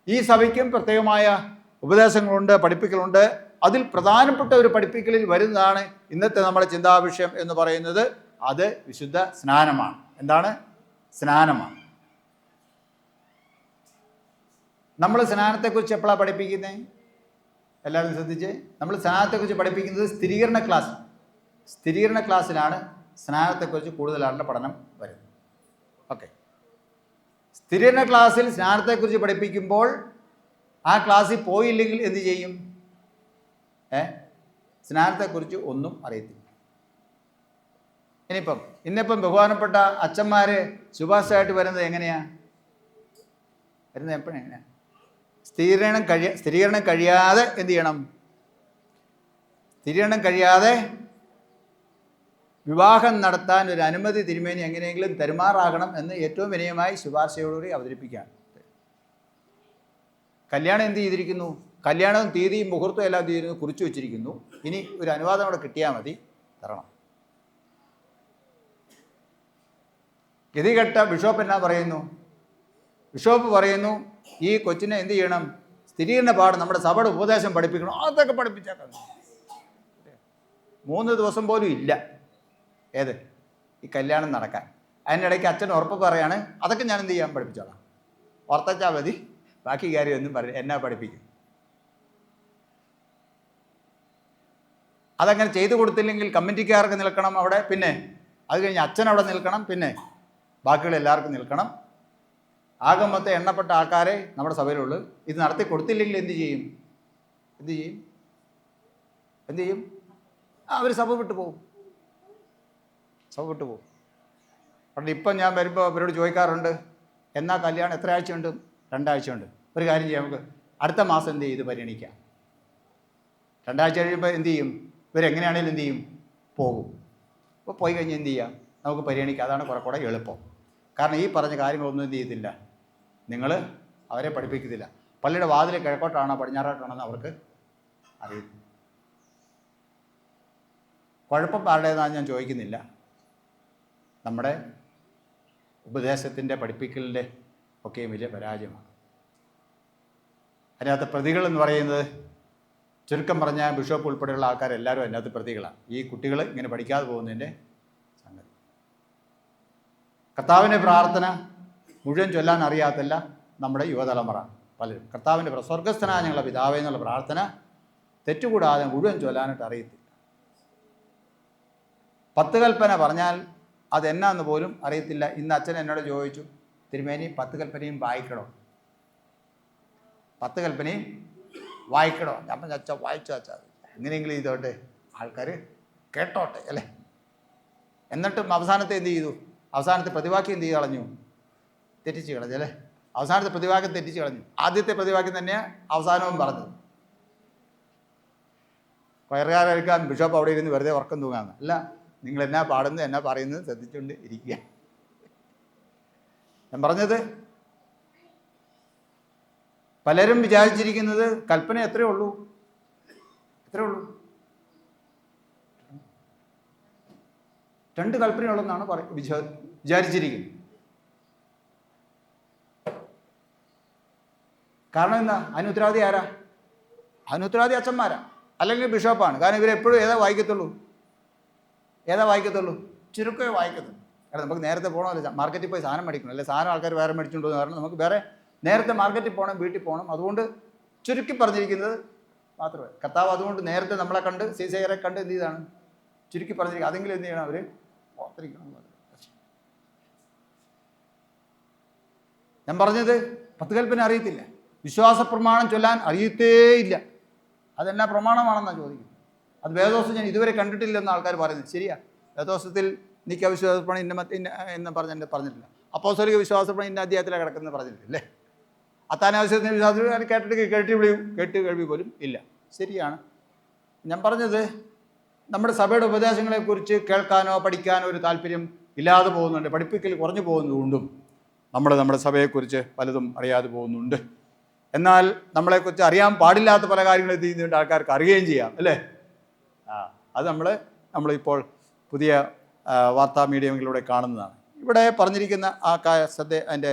ഈ സഭയ്ക്കും പ്രത്യേകമായ ഉപദേശങ്ങളുണ്ട്, പഠിപ്പിക്കലുണ്ട്. അതിൽ പ്രധാനപ്പെട്ട ഒരു പഠിപ്പിക്കലിൽ വരുന്നതാണ് ഇന്നത്തെ നമ്മുടെ ചിന്താവിഷയം എന്ന് പറയുന്നത്. അത് വിശുദ്ധ സ്നാനമാണ്. എന്താണ്? സ്നാനമാണ്. നമ്മൾ സ്നാനത്തെക്കുറിച്ച് എപ്പോഴാണ് പഠിപ്പിക്കുന്നത്? എല്ലാവരും ശ്രദ്ധിച്ച്, നമ്മൾ സ്നാനത്തെക്കുറിച്ച് പഠിപ്പിക്കുന്നത് സ്ഥിരീകരണ ക്ലാസ്സിലാണ് സ്നാനത്തെക്കുറിച്ച് കൂടുതലായിട്ടുള്ള പഠനം വരുന്നത്. ഓക്കെ, സ്ഥിരീകരണ ക്ലാസ്സിൽ സ്നാനത്തെക്കുറിച്ച് പഠിപ്പിക്കുമ്പോൾ ആ ക്ലാസ്സിൽ പോയില്ലെങ്കിൽ എന്ത് ചെയ്യും? സ്നാനത്തെക്കുറിച്ച് ഒന്നും അറിയത്തില്ല. ഇന്നിപ്പം ബഹുമാനപ്പെട്ട അച്ഛന്മാർ ശുപാർശയായിട്ട് വരുന്നത് എങ്ങനെയാണ് വരുന്നത്? എപ്പോഴെങ്ങനെയാണ്? സ്ഥിരീകരണം കഴിയാതെ എന്ത് ചെയ്യണം? സ്ഥിരീകരണം കഴിയാതെ വിവാഹം നടത്താൻ ഒരു അനുമതി തിരുമേനി എങ്ങനെയെങ്കിലും തെരുമാറാകണം എന്ന് ഏറ്റവും വിനയമായി ശുപാർശയോടുകൂടി അവതരിപ്പിക്കുകയാണ്. കല്യാണം എന്ത് ചെയ്തിരിക്കുന്നു? കല്യാണവും തീയതിയും മുഹൂർത്തവും എല്ലാം തീരുന്നു, കുറിച്ചു വെച്ചിരിക്കുന്നു. ഇനി ഒരു അനുവാദം കൂടെ കിട്ടിയാൽ മതി, തരണം. ഗതികെട്ട ബിഷപ്പ് എന്നാ പറയുന്നു? ബിഷപ്പ് പറയുന്നു, ഈ കൊച്ചിനെ എന്ത് ചെയ്യണം? സ്ഥിരീകരണ പാഠം നമ്മുടെ സഭയുടെ ഉപദേശം പഠിപ്പിക്കണം. അതൊക്കെ പഠിപ്പിച്ചേക്കാം. 3 ദിവസം പോലും ഇല്ല ഏത് ഈ കല്യാണം നടക്കാൻ. അതിനിടയ്ക്ക് അച്ഛൻ ഉറപ്പ് പറയാണ്, അതൊക്കെ ഞാൻ എന്ത് ചെയ്യാൻ പഠിപ്പിച്ചോളാം, ഓർത്തച്ചാൽ മതി, ബാക്കി കാര്യമൊന്നും എന്നാ പഠിപ്പിക്കും. അതങ്ങനെ ചെയ്തു കൊടുത്തില്ലെങ്കിൽ കമ്മിറ്റിക്കാർക്ക് നിൽക്കണം അവിടെ, പിന്നെ അത് കഴിഞ്ഞ് അച്ഛൻ അവിടെ നിൽക്കണം, പിന്നെ ബാക്കിയുള്ള എല്ലാവർക്കും നിൽക്കണം. ആകെ മൊത്തം എണ്ണപ്പെട്ട ആൾക്കാരെ നമ്മുടെ സഭയിലുള്ളൂ. ഇത് നടത്തി കൊടുത്തില്ലെങ്കിൽ എന്ത് ചെയ്യും? അവർ സഭ വിട്ടു പോകും. അതുകൊണ്ട് ഇപ്പം ഞാൻ വരുമ്പോൾ അവരോട് ചോദിക്കാറുണ്ട്, എന്നാ കല്യാണം എത്ര ആഴ്ചയുണ്ട്? 2 ആഴ്ചയുണ്ട്. ഒരു കാര്യം ചെയ്യാം, നമുക്ക് അടുത്ത മാസം എന്ത് ചെയ്യും? ഇത് പരിഗണിക്കാം. 2 ആഴ്ച കഴിയുമ്പോൾ എന്ത് ചെയ്യും? ഇവരെങ്ങനെയാണെങ്കിലും എന്ത് ചെയ്യും? പോകും. അപ്പോൾ പോയി കഴിഞ്ഞ് എന്ത് ചെയ്യാം? നമുക്ക് പരിഗണിക്കാം. അതാണ് കുറെ കൂടെ എളുപ്പം. കാരണം ഈ പറഞ്ഞ കാര്യങ്ങളൊന്നും എന്ത് ചെയ്യത്തില്ല, നിങ്ങൾ അവരെ പഠിപ്പിക്കത്തില്ല. പള്ളിയുടെ വാതിൽ കിഴക്കോട്ടാണോ പടിഞ്ഞാറോട്ടാണെന്ന് അവർക്ക് അറിയത്തില്ല. കുഴപ്പം ആരുടേതാണെന്ന് ഞാൻ ചോദിക്കുന്നില്ല. നമ്മുടെ ഉപദേശത്തിൻ്റെ പഠിപ്പിക്കലിൻ്റെ ഒക്കെയും വലിയ പരാജയമാണ്. അതിനകത്ത് പ്രതികൾ എന്ന് പറയുന്നത്, ചുരുക്കം പറഞ്ഞാൽ ബിഷപ്പ് ഉൾപ്പെടെയുള്ള ആൾക്കാരെല്ലാവരും അതിനകത്ത് പ്രതികളാണ്. ഈ കുട്ടികൾ ഇങ്ങനെ പഠിക്കാതെ പോകുന്നതിൻ്റെ സംഗതി. കർത്താവിൻ്റെ പ്രാർത്ഥന മുഴുവൻ ചൊല്ലാൻ അറിയാത്തല്ല നമ്മുടെ യുവതലമുറ പലരും. കർത്താവിൻ്റെ സ്വർഗസ്ഥനായ ഞങ്ങളുടെ പിതാവേ എന്നുള്ള പ്രാർത്ഥന തെറ്റുകൂടാതെ മുഴുവൻ ചൊല്ലാനായിട്ട് അറിയത്തില്ല. 10 കൽപ്പന പറഞ്ഞാൽ അതെന്നാന്ന് പോലും അറിയത്തില്ല. ഇന്ന് അച്ഛൻ എന്നോട് ചോദിച്ചു, തിരുമേനി 10 കൽപ്പനയും വായിക്കണോ? 10 കൽപ്പനയും വായിക്കണോ? അപ്പം അച്ഛൻ വായിച്ചു അച്ഛാ, എങ്ങനെയെങ്കിലും ചെയ്തോട്ടെ, ആൾക്കാർ കേട്ടോട്ടെ അല്ലേ. എന്നിട്ടും അവസാനത്തെ എന്ത് ചെയ്തു? അവസാനത്തെ പ്രതിവാക്യം എന്ത് ചെയ്ത് കളഞ്ഞു? തെറ്റിച്ച് കളഞ്ഞു അല്ലേ. അവസാനത്തെ പ്രതിവാക്യം തെറ്റിച്ച് കളഞ്ഞു. ആദ്യത്തെ പ്രതിവാക്യം തന്നെയാണ് അവസാനവും പറഞ്ഞത്. വയറുകാരെടുക്കാൻ ബിഷപ്പ് അവിടെ ഇരുന്ന് വെറുതെ ഉറക്കം തൂങ്ങാന്ന് അല്ല, നിങ്ങൾ എന്നാ പാടുന്നത് എന്നാ പറയുന്നത് ശ്രദ്ധിച്ചുകൊണ്ട് ഇരിക്കുക. ഞാൻ പറഞ്ഞത്, പലരും വിചാരിച്ചിരിക്കുന്നത് കൽപ്പന എത്രയേ ഉള്ളൂ 2 കൽപ്പനയുള്ളതെന്നാണ് വിചാരിച്ചിരിക്കുന്നത്. കാരണം എന്താ? അതിന് ഉത്തരവാദി ആരാ? അതിന് ഉത്തരവാദി അച്ഛന്മാരാ, അല്ലെങ്കിൽ ബിഷപ്പാണ്. കാരണം ഇവരെപ്പോഴും ഏതാ വായിക്കത്തുള്ളൂ? ചുരുക്കമേ വായിക്കത്തുള്ളൂ. കാരണം നമുക്ക് നേരത്തെ പോകണമല്ലോ, മാർക്കറ്റിൽ പോയി സാധനം മേടിക്കണം, അല്ലെ സാധനം ആൾക്കാർ വേറെ മേടിച്ചുകൊണ്ട് പോകുന്ന കാരണം നമുക്ക് വേറെ നേരത്തെ മാർക്കറ്റിൽ പോകണം, വീട്ടിൽ പോകണം. അതുകൊണ്ട് ചുരുക്കി പറഞ്ഞിരിക്കുന്നത് മാത്രമേ കർത്താവ് അതുകൊണ്ട് നേരത്തെ നമ്മളെ കണ്ട് സീസയരെ കണ്ട് എന്ത് ചെയ്താണ് ചുരുക്കി പറഞ്ഞിരിക്കുക. അതെങ്കിലും എന്ത് ചെയ്യണം, അവർ ഓർത്തിരിക്കണം. ഞാൻ പറഞ്ഞത് 10 കൽപ്പന അറിയത്തില്ല, വിശ്വാസ പ്രമാണം ചൊല്ലാൻ അറിയത്തേയില്ല. അതെന്നാ പ്രമാണമാണെന്നാണ് ചോദിക്കുന്നത്. അത് വേദോസം ഞാൻ ഇതുവരെ കണ്ടിട്ടില്ലെന്ന് ആൾക്കാർ പറയുന്നത്. ശരിയാ, വേദോസത്തിൽ എനിക്ക് അവിശ്വാസപ്രമാണം എന്ന് പറഞ്ഞിട്ടില്ല. അപ്പോസ്തലിക വിശ്വാസപ്രമാണം ഇന്ന അധ്യായത്തിലാണ് കിടക്കുന്നത് പറഞ്ഞിട്ടില്ല അല്ലേ. അത്താനാവശ്യത്തിന് വിശ്വാസം കേട്ട് കേൾവി പോലും ഇല്ല. ശരിയാണ്. ഞാൻ പറഞ്ഞത് നമ്മുടെ സഭയുടെ ഉപദേശങ്ങളെക്കുറിച്ച് കേൾക്കാനോ പഠിക്കാനോ ഒരു താല്പര്യം ഇല്ലാതെ പോകുന്നുണ്ട്. പഠിപ്പിക്കൽ കുറഞ്ഞു പോകുന്നതുകൊണ്ടും നമ്മുടെ സഭയെക്കുറിച്ച് പലതും അറിയാതെ പോകുന്നുണ്ട്. എന്നാൽ നമ്മളെക്കുറിച്ച് അറിയാൻ പാടില്ലാത്ത പല കാര്യങ്ങളും എന്ത് ചെയ്യുന്നുണ്ട്, ആൾക്കാർക്ക് അറിയുകയും ചെയ്യാം അല്ലേ. അത് നമ്മളിപ്പോൾ പുതിയ വാർത്താ മീഡിയങ്ങളിലൂടെ കാണുന്നതാണ്. ഇവിടെ പറഞ്ഞിരിക്കുന്ന ആ അതിൻ്റെ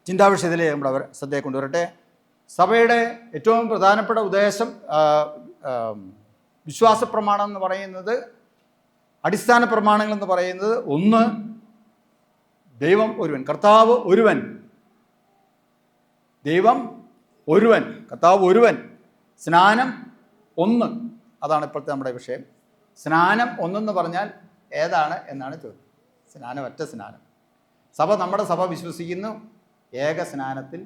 ചിന്താവിഷയത്തിലെ നമ്മുടെ ശ്രദ്ധയെ കൊണ്ടുവരട്ടെ. സഭയുടെ ഏറ്റവും പ്രധാനപ്പെട്ട ഉദ്ദേശം, വിശ്വാസ പ്രമാണം എന്ന് പറയുന്നത്, അടിസ്ഥാന പ്രമാണങ്ങൾ എന്ന് പറയുന്നത്, ഒന്ന് ദൈവം ഒരുവൻ, കർത്താവ് ഒരുവൻ, ദൈവം ഒരുവൻ, കർത്താവ് ഒരുവൻ, സ്നാനം ഒന്ന്. അതാണ് ഇപ്പോഴത്തെ നമ്മുടെ വിഷയം. സ്നാനം ഒന്നെന്ന് പറഞ്ഞാൽ ഏതാണ് എന്നാണ് ചോദ്യം. സ്നാനം, ഒറ്റ സ്നാനം. നമ്മുടെ സഭ വിശ്വസിക്കുന്നു ഏക സ്നാനത്തിൽ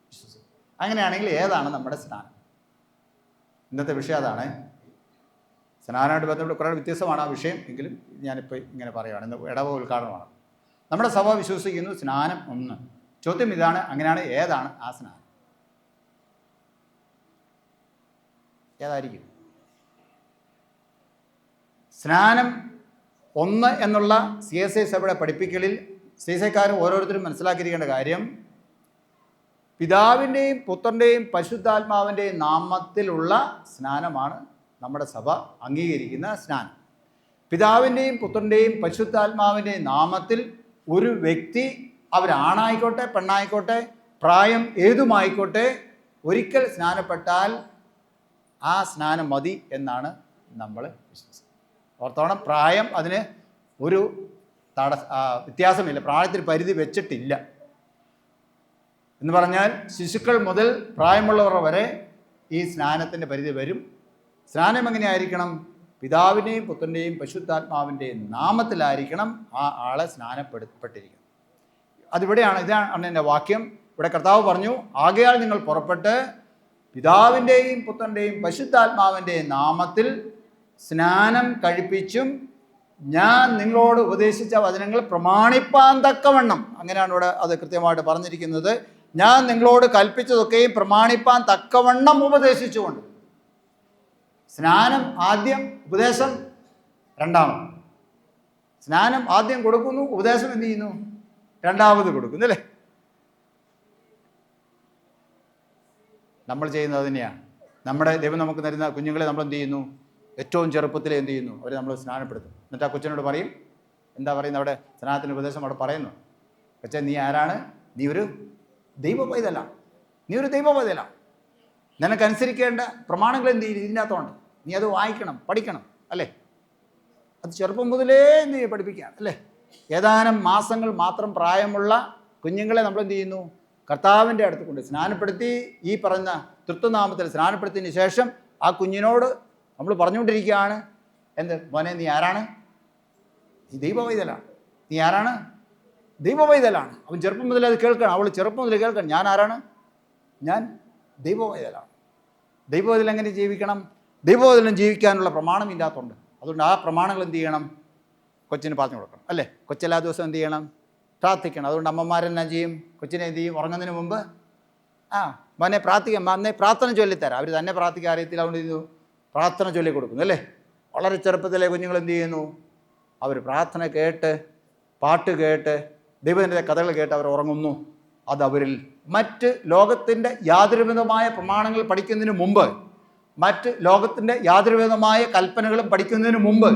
വിശ്വസിക്കുന്നു. അങ്ങനെയാണെങ്കിൽ ഏതാണ് നമ്മുടെ സ്നാനം? ഇന്നത്തെ വിഷയം അതാണ്. സ്നാനമായിട്ട് ബന്ധപ്പെട്ട് കുറേ വ്യത്യസ്തമാണ് ആ വിഷയം, എങ്കിലും ഞാനിപ്പോൾ ഇങ്ങനെ പറയുകയാണ്. ഇന്ന് ഇടവ ഉദ്ഘാടനമാണ്. നമ്മുടെ സഭ വിശ്വസിക്കുന്നു സ്നാനം ഒന്ന്. ചോദ്യം ഇതാണ്, അങ്ങനെയാണ് ഏതാണ് ആ സ്നാനം? ഏതായിരിക്കും സ്നാനം ഒന്ന് എന്നുള്ള CSI സഭയുടെ പഠിപ്പിക്കലിൽ CSIക്കാർ ഓരോരുത്തരും മനസ്സിലാക്കിയിരിക്കേണ്ട കാര്യം, പിതാവിൻ്റെയും പുത്രൻ്റെയും പരിശുദ്ധാത്മാവിൻ്റെയും നാമത്തിലുള്ള സ്നാനമാണ് നമ്മുടെ സഭ അംഗീകരിക്കുന്ന സ്നാനം. പിതാവിൻ്റെയും പുത്രൻ്റെയും പരിശുദ്ധാത്മാവിൻ്റെയും നാമത്തിൽ ഒരു വ്യക്തി, അവരാണായിക്കോട്ടെ പെണ്ണായിക്കോട്ടെ പ്രായം ഏതുമായിക്കോട്ടെ, ഒരിക്കൽ സ്നാനപ്പെട്ടാൽ ആ സ്നാനം മതി എന്നാണ് നമ്മൾ വിശ്വസിക്കുന്നത്. ഓർത്തോണം, പ്രായം അതിന് ഒരു വ്യത്യാസമില്ല, പ്രായത്തിന് പരിധി വെച്ചിട്ടില്ല. എന്ന് പറഞ്ഞാൽ ശിശുക്കൾ മുതൽ പ്രായമുള്ളവർ വരെ ഈ സ്നാനത്തിൻ്റെ പരിധി വരും. സ്നാനം എങ്ങനെയായിരിക്കണം? പിതാവിൻ്റെയും പുത്രൻ്റെയും പരിശുദ്ധാത്മാവിൻ്റെയും നാമത്തിലായിരിക്കണം ആ ആളെ സ്നാനപ്പെട്ടിരിക്കുന്നത്. ഇതാണ് എൻ്റെ വാക്യം. ഇവിടെ കർത്താവ് പറഞ്ഞു, ആകയാൽ നിങ്ങൾ പുറപ്പെട്ട് പിതാവിൻ്റെയും പുത്രൻ്റെയും പരിശുദ്ധാത്മാവിൻ്റെയും നാമത്തിൽ സ്നാനം കഴിപ്പിച്ചും ഞാൻ നിങ്ങളോട് ഉപദേശിച്ച വചനങ്ങൾ പ്രമാണിപ്പാൻ തക്കവണ്ണം, അങ്ങനെയാണ് ഇവിടെ അത് കൃത്യമായിട്ട് പറഞ്ഞിരിക്കുന്നത്. ഞാൻ നിങ്ങളോട് കൽപ്പിച്ചതൊക്കെയും പ്രമാണിപ്പാൻ തക്കവണ്ണം ഉപദേശിച്ചുകൊണ്ട്. സ്നാനം ആദ്യം, ഉപദേശം രണ്ടാമത്. സ്നാനം ആദ്യം കൊടുക്കുന്നു, ഉപദേശം എന്ത് ചെയ്യുന്നു? രണ്ടാമത് കൊടുക്കുന്നു അല്ലേ. നമ്മൾ ചെയ്യുന്നത് തന്നെയാണ്. നമ്മുടെ ദൈവം നമുക്ക് തരുന്ന കുഞ്ഞുങ്ങളെ നമ്മൾ എന്ത് ചെയ്യുന്നു? ഏറ്റവും ചെറുപ്പത്തിൽ എന്ത് ചെയ്യുന്നു? അവർ നമ്മൾ സ്നാനപ്പെടുത്തും. എന്നിട്ട് ആ കൊച്ചിനോട് പറയും, എന്താ പറയുന്നത് അവിടെ? സ്നാനത്തിൻ്റെ ഉപദേശം അവിടെ പറയുന്നു, കൊച്ചേ നീ ആരാണ്? നീ ഒരു ദൈവ പൈതലാണ്, നീ ഒരു ദൈവ പൈതലാണ്. നിനക്കനുസരിക്കേണ്ട പ്രമാണങ്ങൾ എന്ത് ചെയ്യും? ഇതിനകത്തുണ്ട്. നീ അത് വായിക്കണം, പഠിക്കണം അല്ലേ. അത് ചെറുപ്പം മുതലേ എന്ത് ചെയ്യും? പഠിപ്പിക്കുകയാണ് അല്ലേ. ഏതാനും മാസങ്ങൾ മാത്രം പ്രായമുള്ള കുഞ്ഞുങ്ങളെ നമ്മൾ എന്ത് ചെയ്യുന്നു? കർത്താവിൻ്റെ അടുത്ത് കൊണ്ട് സ്നാനപ്പെടുത്തി, ഈ പറഞ്ഞ തൃത്വനാമത്തിൽ സ്നാനപ്പെടുത്തിയതിന് ശേഷം ആ കുഞ്ഞിനോട് നമ്മൾ പറഞ്ഞുകൊണ്ടിരിക്കുകയാണ്, എന്ത് മോനെ നീ ആരാണ്? നീ ദൈവവൈതലാണ്. നീ ആരാണ്? ദൈവവൈതലാണ്. അവൻ ചെറുപ്പം മുതലേ അത് കേൾക്കണം, അവൾ ചെറുപ്പം മുതലേ കേൾക്കണം. ഞാൻ ആരാണ്? ഞാൻ ദൈവവൈതലാണ്. ദൈവവൈതൽ എങ്ങനെ ജീവിക്കണം? ദൈവവൈതലും ജീവിക്കാനുള്ള പ്രമാണം ഇല്ലാത്തതുണ്ട്. അതുകൊണ്ട് ആ പ്രമാണങ്ങൾ എന്ത് ചെയ്യണം? കൊച്ചിന് പറഞ്ഞു കൊടുക്കണം അല്ലേ. കൊച്ചെല്ലാ ദിവസവും എന്ത് ചെയ്യണം? പ്രാർത്ഥിക്കണം. അതുകൊണ്ട് അമ്മമാരെല്ലാം ചെയ്യും, കൊച്ചിനെ എന്ത് ചെയ്യും? ഉറങ്ങുന്നതിന് മുമ്പ് മോനെ പ്രാർത്ഥിക്കാം, അന്നേ പ്രാർത്ഥന ചൊല്ലിത്തരാം. അവർ തന്നെ പ്രാർത്ഥിക്കാൻ അറിയത്തില്ല, അതുകൊണ്ട് ചെയ്തു പ്രാർത്ഥന ചൊല്ലി കൊടുക്കുന്നു അല്ലേ. വളരെ ചെറുപ്പത്തിലെ കുഞ്ഞുങ്ങൾ എന്ത് ചെയ്യുന്നു? അവർ പ്രാർത്ഥന കേട്ട്, പാട്ട് കേട്ട്, ദൈവത്തിൻ്റെ കഥകൾ കേട്ട് അവർ ഉറങ്ങുന്നു. അത് അവരിൽ മറ്റ് ലോകത്തിൻ്റെ യാതൊരുവിധമായ പ്രമാണങ്ങൾ പഠിക്കുന്നതിന് മുമ്പ്, മറ്റ് ലോകത്തിൻ്റെ യാതൊരുവിധമായ കൽപ്പനകളും പഠിക്കുന്നതിന് മുമ്പ്,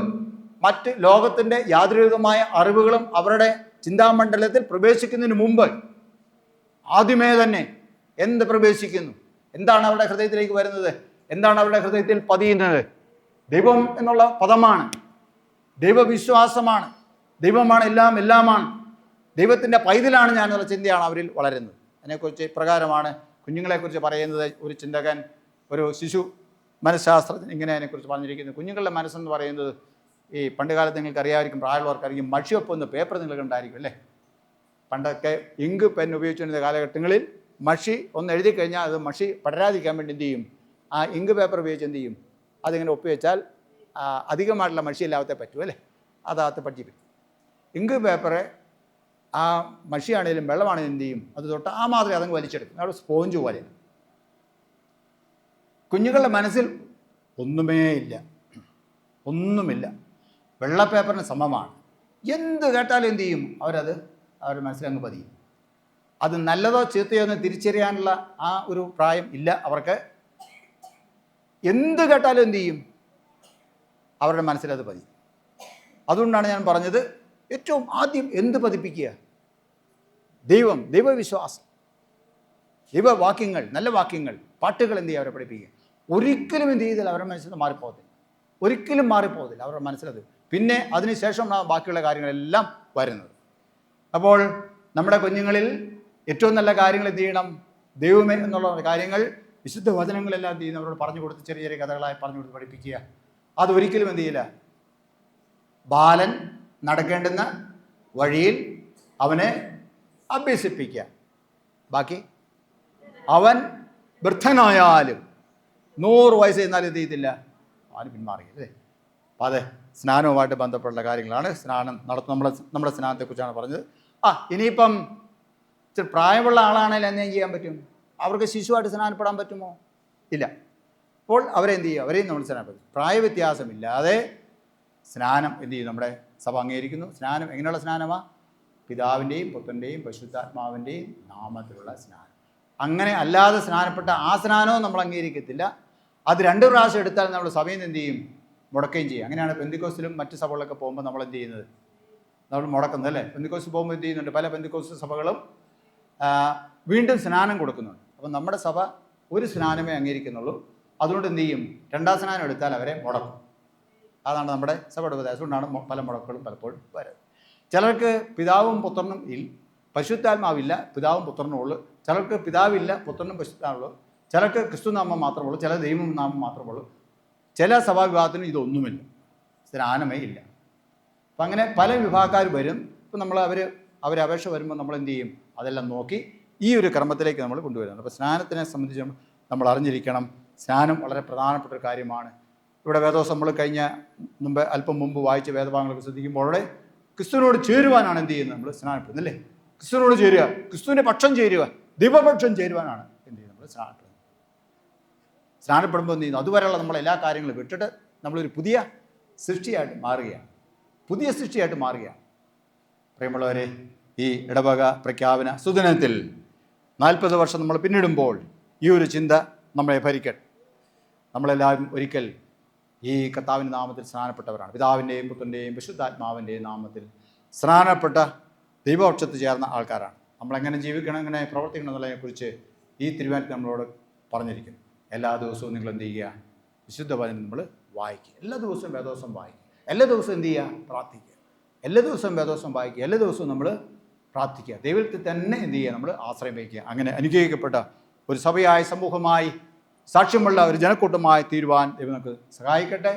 മറ്റ് ലോകത്തിൻ്റെ യാതൊരുവിധമായ അറിവുകളും അവരുടെ ചിന്താമണ്ഡലത്തിൽ പ്രവേശിക്കുന്നതിന് മുമ്പ് ആദ്യമേ തന്നെ എന്ത് പ്രവേശിക്കുന്നു? എന്താണ് അവരുടെ ഹൃദയത്തിലേക്ക് വരുന്നത്? എന്താണ് അവരുടെ ഹൃദയത്തിൽ പതിയുന്നത്? ദൈവം എന്നുള്ള പദമാണ്, ദൈവവിശ്വാസമാണ്, ദൈവമാണ് എല്ലാം എല്ലാമാണ്, ദൈവത്തിൻ്റെ പൈതലാണ് ഞാൻ എന്നുള്ള ചിന്തയാണ് അവരിൽ വളരുന്നത്. അതിനെക്കുറിച്ച് ഇപ്രകാരമാണ് കുഞ്ഞുങ്ങളെക്കുറിച്ച് പറയുന്നത്. ഒരു ചിന്തകൻ, ഒരു ശിശു മനഃശാസ്ത്രജ്ഞൻ ഇങ്ങനെ അതിനെക്കുറിച്ച് പറഞ്ഞിരിക്കുന്നത്. കുഞ്ഞുങ്ങളുടെ മനസ്സെന്ന് പറയുന്നത്, ഈ പണ്ട് കാലത്ത് നിങ്ങൾക്ക് അറിയാമായിരിക്കും, പ്രായമുള്ളവർക്കായിരിക്കും, മഷിയൊപ്പൊന്ന് പേപ്പർ നിങ്ങൾക്ക് ഉണ്ടായിരിക്കും അല്ലേ. പണ്ടൊക്കെ ഇങ്ക് പെൻ ഉപയോഗിച്ചുകൊണ്ടിരുന്ന കാലഘട്ടങ്ങളിൽ മഷി ഒന്ന് എഴുതി കഴിഞ്ഞാൽ അത് മഷി പടരാതിരിക്കാൻ വേണ്ടി എന്ത് ചെയ്യും, ആ ഇങ്ക് പേപ്പർ ഉപയോഗിച്ച് എന്ത് ചെയ്യും, അതിങ്ങനെ ഒപ്പിവെച്ചാൽ അധികമായിട്ടുള്ള മഷിയില്ലാവത്തെ പറ്റും അല്ലേ, അതകത്ത് പഠിച്ച് പറ്റും. ഇങ്ക് പേപ്പറ് ആ മഷിയാണെങ്കിലും വെള്ളമാണെങ്കിലും എന്ത് ചെയ്യും, അത് തൊട്ട് ആ മാതിരി അതങ്ങ് വലിച്ചെടുക്കും, അവിടെ സ്പോഞ്ച് പോലെ. കുഞ്ഞുങ്ങളുടെ മനസ്സിൽ ഒന്നുമേ ഇല്ല, ഒന്നുമില്ല, വെള്ള പേപ്പറിന് സമമാണ്. എന്ത് കേട്ടാലും എന്ത് ചെയ്യും, അവരുടെ മനസ്സിലങ്ങ് പതിയും. അത് നല്ലതോ ചീത്തയോ എന്ന് തിരിച്ചറിയാനുള്ള ആ ഒരു പ്രായം ഇല്ല അവർക്ക്. എന്ത് കേട്ടാലും എന്ത് ചെയ്യും, അവരുടെ മനസ്സിലത് പതിയും. അതുകൊണ്ടാണ് ഞാൻ പറഞ്ഞത്, ഏറ്റവും ആദ്യം എന്ത് പതിപ്പിക്കുക, ദൈവവിശ്വാസം, ദൈവവാക്യങ്ങൾ, നല്ല വാക്യങ്ങൾ, പാട്ടുകൾ എന്ത് ചെയ്യുക, അവരെ പഠിപ്പിക്കുക. ഒരിക്കലും എന്ത് ചെയ്താൽ അവരുടെ മനസ്സിൽ നിന്ന് മാറിപ്പോകത്തില്ല, ഒരിക്കലും മാറിപ്പോകത്തില്ല അവരുടെ മനസ്സിലത്. പിന്നെ അതിനുശേഷമാണ് ബാക്കിയുള്ള കാര്യങ്ങളെല്ലാം വരുന്നത്. അപ്പോൾ നമ്മുടെ കുഞ്ഞുങ്ങളിൽ ഏറ്റവും നല്ല കാര്യങ്ങൾ എന്ത് ചെയ്യണം, ദൈവമേ എന്നുള്ള കാര്യങ്ങൾ, വിശുദ്ധ വചനങ്ങളെല്ലാം എന്ത് ചെയ്യുന്നു, അവരോട് പറഞ്ഞു കൊടുത്ത് ചെറിയ ചെറിയ കഥകളായി പറഞ്ഞു കൊടുത്ത് പഠിപ്പിക്കുക. അതൊരിക്കലും എന്ത് ചെയ്യില്ല, ബാലൻ നടക്കേണ്ടുന്ന വഴിയിൽ അവനെ അഭ്യസിപ്പിക്കുക. ബാക്കി അവൻ വൃദ്ധനായാലും 100 വയസ്സ് ചെന്നാലും എന്ത് ചെയ്യത്തില്ല, അവന് പിന്മാറിയല്ലേ. അപ്പം അതെ, സ്നാനവുമായിട്ട് ബന്ധപ്പെട്ടുള്ള കാര്യങ്ങളാണ്. സ്നാനം നമ്മുടെ സ്നാനത്തെക്കുറിച്ചാണ് പറഞ്ഞത്. ഇനിയിപ്പം ഇച്ചിരി പ്രായമുള്ള ആളാണെങ്കിൽ എന്നെ ചെയ്യാൻ പറ്റും, അവർക്ക് ശിശുവായിട്ട് സ്നാനപ്പെടാൻ പറ്റുമോ? ഇല്ല. അപ്പോൾ അവരെന്ത് ചെയ്യും, അവരെയും നമ്മൾ സ്നാനപ്പെടും. പ്രായവ്യത്യാസമില്ലാതെ സ്നാനം എന്ത് ചെയ്യും, നമ്മുടെ സഭ അംഗീകരിക്കുന്നു. സ്നാനം എങ്ങനെയുള്ള സ്നാനമാണ്? പിതാവിൻ്റെയും പുത്രൻ്റെയും പരിശുദ്ധാത്മാവിൻ്റെയും നാമത്തിലുള്ള സ്നാനം. അങ്ങനെ അല്ലാതെ സ്നാനപ്പെട്ട ആ സ്നാനവും നമ്മൾ അംഗീകരിക്കത്തില്ല. അത് 2 പ്രാവശ്യം എടുത്താൽ നമ്മൾ സഭയിൽ നിന്ന് എന്ത് ചെയ്യും, മുടക്കുകയും ചെയ്യും. അങ്ങനെയാണ് പെന്തിക്കോസ്റ്റിലും മറ്റ് സഭകളിലൊക്കെ പോകുമ്പോൾ നമ്മൾ എന്ത് ചെയ്യുന്നത്, നമ്മൾ മുടക്കുന്നത് അല്ലേ. പെന്തിക്കോസ്റ്റ് പോകുമ്പോൾ എന്ത് ചെയ്യുന്നുണ്ട്, പല പെന്തിക്കോസ്റ്റ് സഭകളും വീണ്ടും സ്നാനം കൊടുക്കുന്നുണ്ട്. അപ്പം നമ്മുടെ സഭ ഒരു സ്നാനമേ അംഗീകരിക്കുന്നുള്ളൂ. അതുകൊണ്ട് എന്ത് ചെയ്യും, 2ാം സ്നാനം എടുത്താൽ അവരെ മുടക്കും. അതാണ് നമ്മുടെ സഭയുടെ ഉപദേശം. അതുകൊണ്ടാണ് പല മുടക്കുകളും പലപ്പോഴും വരുന്നത്. ചിലർക്ക് പിതാവും പുത്രനും പരിശുദ്ധാത്മാവില്ല, പിതാവും പുത്രനും ഉള്ളൂ. ചിലർക്ക് പിതാവില്ല, പുത്രനും പരിശുദ്ധാത്മാവുള്ളൂ. ചിലർക്ക് ക്രിസ്തുനാമം മാത്രമുള്ളൂ, ചില ദൈവനാമം മാത്രമുള്ളൂ. ചില സഭാവിഭാഗത്തിനും ഇതൊന്നുമില്ല, സ്നാനമേ ഇല്ല. അപ്പം അങ്ങനെ പല വിഭാഗക്കാർ വരും. ഇപ്പം നമ്മൾ അവർ അപേക്ഷ വരുമ്പോൾ നമ്മൾ എന്ത് ചെയ്യും, അതെല്ലാം നോക്കി ഈ ഒരു ക്രമത്തിലേക്ക് നമ്മൾ കൊണ്ടുവരുന്നത്. അപ്പോൾ സ്നാനത്തിനെ സംബന്ധിച്ച് നമ്മൾ അറിഞ്ഞിരിക്കണം. സ്നാനം വളരെ പ്രധാനപ്പെട്ട ഒരു കാര്യമാണ്. ഇവിടെ വേദോസം നമ്മൾ അല്പം മുമ്പ് വായിച്ച വേദഭാഗങ്ങളൊക്കെ ശ്രദ്ധിക്കുമ്പോൾ ക്രിസ്തുവിനോട് ചേരുവാനാണ് എന്ത് ചെയ്യുന്നത്, നമ്മൾ സ്നാനപ്പെടുന്നത് അല്ലേ. ക്രിസ്തുവിനോട് ചേരുക, ക്രിസ്തുവിൻ്റെ പക്ഷം ചേരുക, ദൈവപക്ഷം ചേരുവാനാണ് എന്ത് ചെയ്യുന്നത്, നമ്മൾ സ്നാനപ്പെടുന്നത്. സ്നാനപ്പെടുമ്പോൾ എന്ത് ചെയ്യുന്നു, അതുവരെയുള്ള നമ്മളെല്ലാ കാര്യങ്ങളും വിട്ടിട്ട് നമ്മളൊരു പുതിയ സൃഷ്ടിയായിട്ട് മാറുകയാണ്, പുതിയ സൃഷ്ടിയായിട്ട് മാറുകയാണ്. പ്രിയമുള്ളവരെ, ഈ ഇടവക പ്രഖ്യാപന സുദിനത്തിൽ 40 വർഷം നമ്മൾ പിന്നിടുമ്പോൾ ഈ ഒരു ചിന്ത നമ്മളെ ഭരിക്കട്ടെ. നമ്മളെല്ലാവരും ഒരിക്കൽ ഈ കർത്താവിൻ്റെ നാമത്തിൽ സ്നാനപ്പെട്ടവരാണ്. പിതാവിൻ്റെയും പുത്രൻ്റെയും പരിശുദ്ധാത്മാവിൻ്റെയും നാമത്തിൽ സ്നാനപ്പെട്ട ദൈവപക്ഷത്ത് ചേർന്ന ആൾക്കാരാണ്. നമ്മളെങ്ങനെ ജീവിക്കണം, എങ്ങനെ പ്രവർത്തിക്കണം എന്നുള്ളതിനെക്കുറിച്ച് ഈ തിരുവനന്തപുരത്ത് നമ്മളോട് പറഞ്ഞിരിക്കുന്നു. എല്ലാ ദിവസവും നിങ്ങൾ എന്ത് ചെയ്യുക, വിശുദ്ധ വചനം നമ്മൾ വായിക്കുക. എല്ലാ ദിവസവും വേദോസം വായിക്കുക. എല്ലാ ദിവസവും എന്ത് ചെയ്യുക, പ്രാർത്ഥിക്കുക. എല്ലാ ദിവസവും വേദോസം വായിക്കുക. എല്ലാ ദിവസവും നമ്മൾ പ്രാർത്ഥിക്കുക. ദൈവത്തിൽ തന്നെ എന്ത് ചെയ്യുക, നമ്മൾ ആശ്രയം വയ്ക്കുക. അങ്ങനെ അനുഗ്രഹിക്കപ്പെട്ട ഒരു സഭയായി, സമൂഹമായി, സാക്ഷ്യമുള്ള ഒരു ജനക്കൂട്ടമായി തീരുവാൻ ദൈവം നമുക്ക് സഹായിക്കട്ടെ.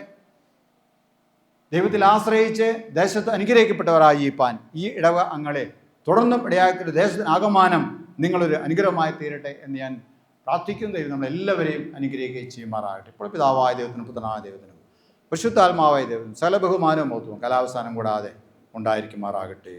ദൈവത്തിൽ ആശ്രയിച്ച് ദേശത്ത് അനുഗ്രഹിക്കപ്പെട്ടവരായി ജീവിപ്പാൻ ഈ ഇടവ അങ്ങളെ തുടർന്നും ഇടയാക്കിയിട്ട് ദേശത്തിന് ആകമാനം നിങ്ങളൊരു അനുഗ്രഹമായി തീരട്ടെ എന്ന് ഞാൻ പ്രാർത്ഥിക്കുന്ന ദൈവം നമ്മളെല്ലാവരെയും അനുഗ്രഹിക്കുകയും ചെയ്യുമാറാകട്ടെ. ഇപ്പോൾ പിതാവായ ദൈവത്തിനും പുത്രനായ ദൈവത്തിനും പരിശുദ്ധാത്മാവായ ദൈവത്തിനും സകല ബഹുമാനവും മഹത്വവും കലാവസാനം കൂടാതെ ഉണ്ടായിരിക്കുമാറാകട്ടെ.